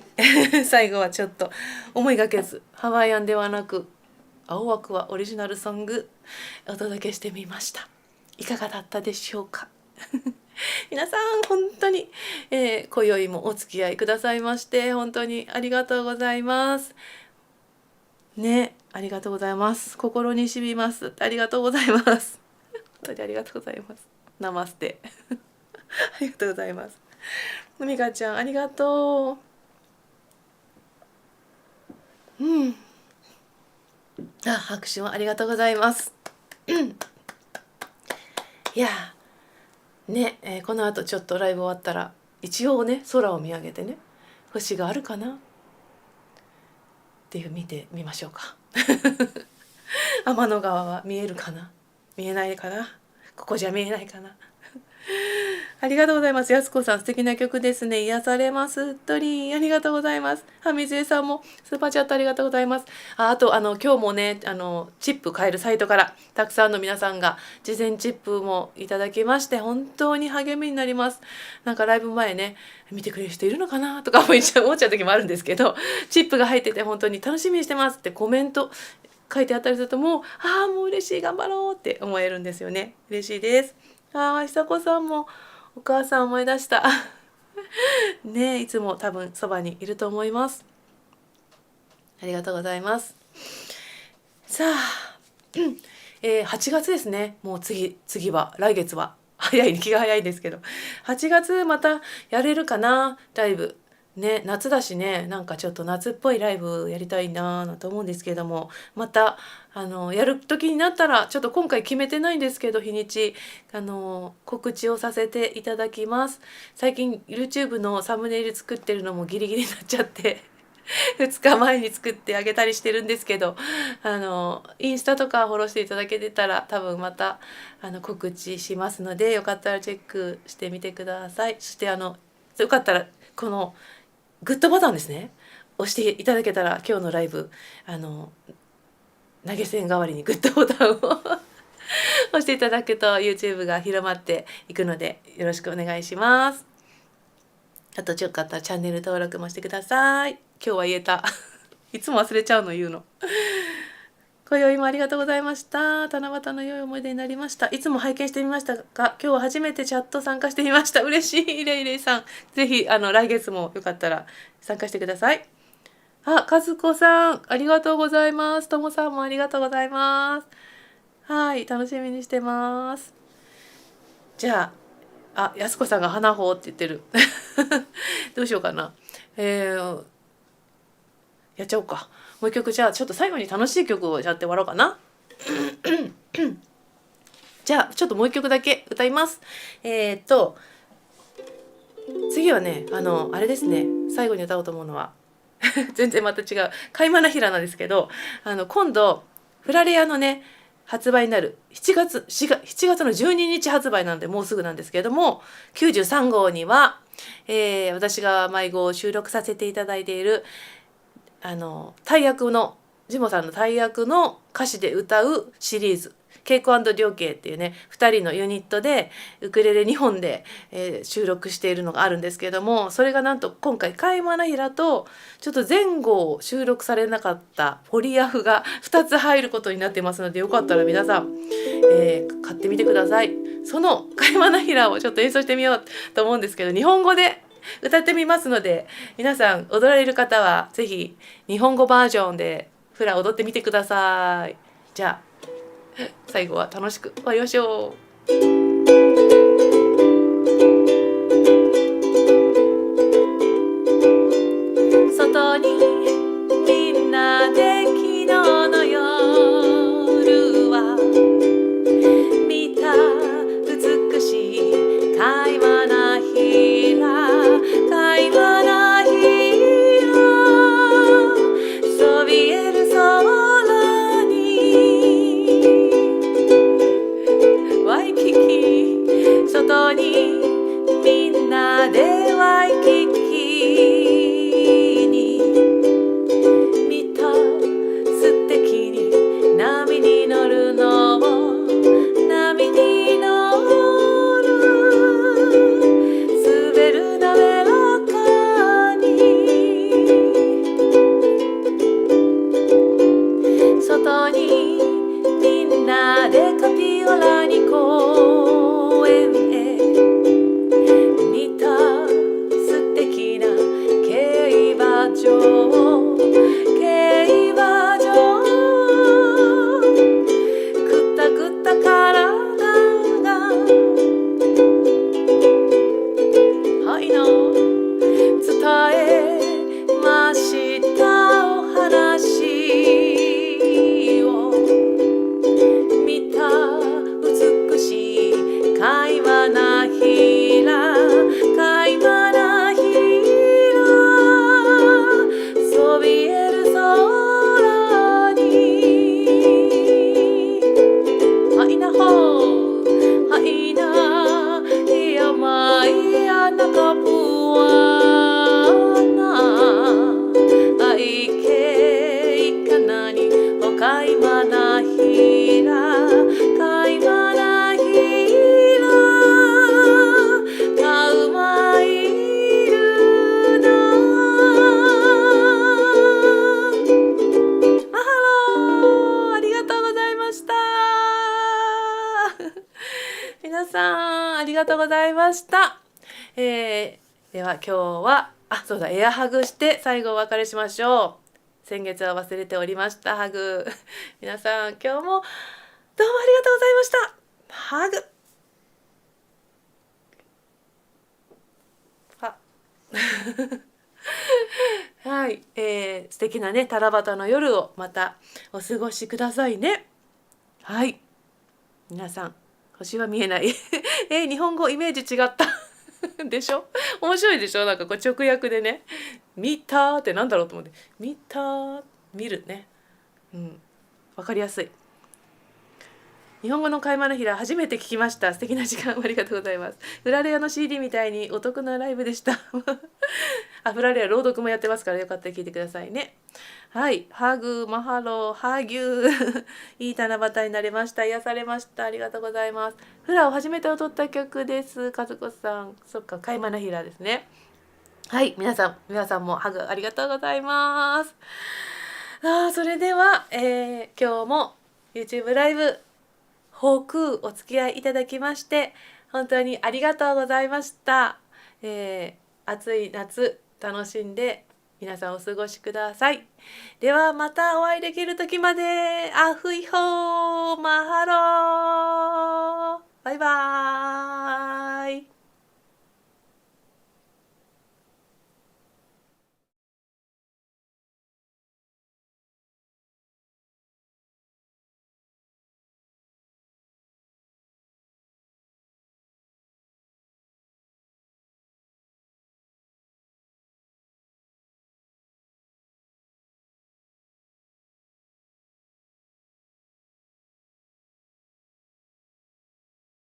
最後はちょっと思いがけずハワイアンではなく青枠はオリジナルソングお届けしてみました。いかがだったでしょうか皆さん本当に、今宵もお付き合いくださいまして本当にありがとうございますね。ありがとうございます。心に染みます。ありがとうございます本当にありがとうございます。ナマステありがとうございます。みかちゃんありがとう。拍手もありがとうございますいやね、この後ちょっとライブ終わったら一応ね空を見上げてね星があるかなっていう見てみましょうか天の川は見えるかな見えないかなここじゃ見えないかなありがとうございます。やすこさん素敵な曲ですね。癒されます。トリンありがとうございます。水江さんもスーパーチャットありがとうございます。あと今日もねチップ買えるサイトからたくさんの皆さんが事前チップもいただきまして本当に励みになります。なんかライブ前ね見てくれる人いるのかなとか思っちゃう時もあるんですけどチップが入ってて本当に楽しみにしてますってコメント書いてあったりするともう嬉しい頑張ろうって思えるんですよね。嬉しいです。久子さんもお母さん思い出したねいつも多分そばにいると思います。ありがとうございます。さあ、8月ですね。もう次は来月は早い気が早いですけど8月またやれるかなライブね。夏だしねなんかちょっと夏っぽいライブやりたいなと思うんですけどもまたやる時になったらちょっと今回決めてないんですけど日にち告知をさせていただきます。最近 YouTube のサムネイル作ってるのもギリギリになっちゃって2日前に作ってあげたりしてるんですけどインスタとかフォローしていただけてたら多分また告知しますのでよかったらチェックしてみてください。そしてよかったらこのグッドボタンですね押していただけたら今日のライブ投げ銭代わりにグッドボタンを押していただくと YouTube が広まっていくのでよろしくお願いします。あとよかったらチャンネル登録もしてください。今日は言えたいつも忘れちゃうの言うの。今宵もありがとうございました。七夕の良い思い出になりました。いつも拝見してみましたが、今日は初めてチャット参加してみました。嬉しい。レイレイさん。ぜひ来月もよかったら参加してください。あ、和子さん、ありがとうございます。ともさんもありがとうございます。はい、楽しみにしてます。じゃあ、やすこさんが花穂って言ってる。どうしようかな。やっちゃおうか。もう一曲、じゃあちょっと最後に楽しい曲をやって終わろうかな。じゃあちょっともう一曲だけ歌います。次はね、あれですね、最後に歌おうと思うのは全然また違うカイマナヒラなんですけど、今度フラレアのね発売になる7月の12日発売なのでもうすぐなんですけれども、93号には、私が迷子を収録させていただいている大役のジモさんの大役の歌詞で歌うシリーズケイコ&リョウケイっていうね2人のユニットでウクレレ2本で、収録しているのがあるんですけれども、それがなんと今回カイマナヒラとちょっと前後を収録されなかったポリアフが2つ入ることになってますので、よかったら皆さん、買ってみてください。そのカイマナヒラをちょっと演奏してみようと思うんですけど、日本語で歌ってみますので、皆さん踊られる方はぜひ日本語バージョンでフラ踊ってみてください。じゃあ最後は楽しく終わりましょう。外にみんなで昨日の夜は見た美しいカイマナヒラ、カイマナヒラ、そびえる空にワイキキ、外にみんなでワイキキに見た素敵に波に乗るのを、波に乗る滑る滑らかに、外にみんなでカピオラに公園へ見た素敵な競馬場、競馬場くたくた体がはいの伝えましたお話を、見た美しいカイマナヒラ、カイマナヒラ、そびえる空にはいなほはいないやまいやなかぷわなあいけいかなにおカイマナヒラ、カイマナヒラ、カウマイルナ、マハロー、ありがとうございました。皆さんありがとうございました。では今日はそうだ、エアハグして最後お別れしましょう。先月は忘れておりましたハグ。皆さん今日もどうもありがとうございました。ハグはい、素敵なね七夕の夜をまたお過ごしくださいね。はい、皆さん星は見えない日本語イメージ違ったでしょ。面白いでしょ。なんかこう直訳でね、見たってなんだろうと思って、見た見るね、わかりやすい。日本語のカイマナヒラ初めて聞きました。素敵な時間ありがとうございます。フラレアの CD みたいにお得なライブでしたフラレア朗読もやってますから、よかったら聞いてくださいね。はい、ハグ、マハロー、ハギュー。いい七夕になりました。癒されました。ありがとうございます。フラを初めて踊った曲です。和子さん。そっか、カイマナヒラですね。はい、皆さんもハグありがとうございます。それでは、今日も YouTube ライブ、報空お付き合いいただきまして、本当にありがとうございました。暑い夏、楽しんで皆さんお過ごしください。ではまたお会いできる時まで。アフイホーマハロー。バイバーイ。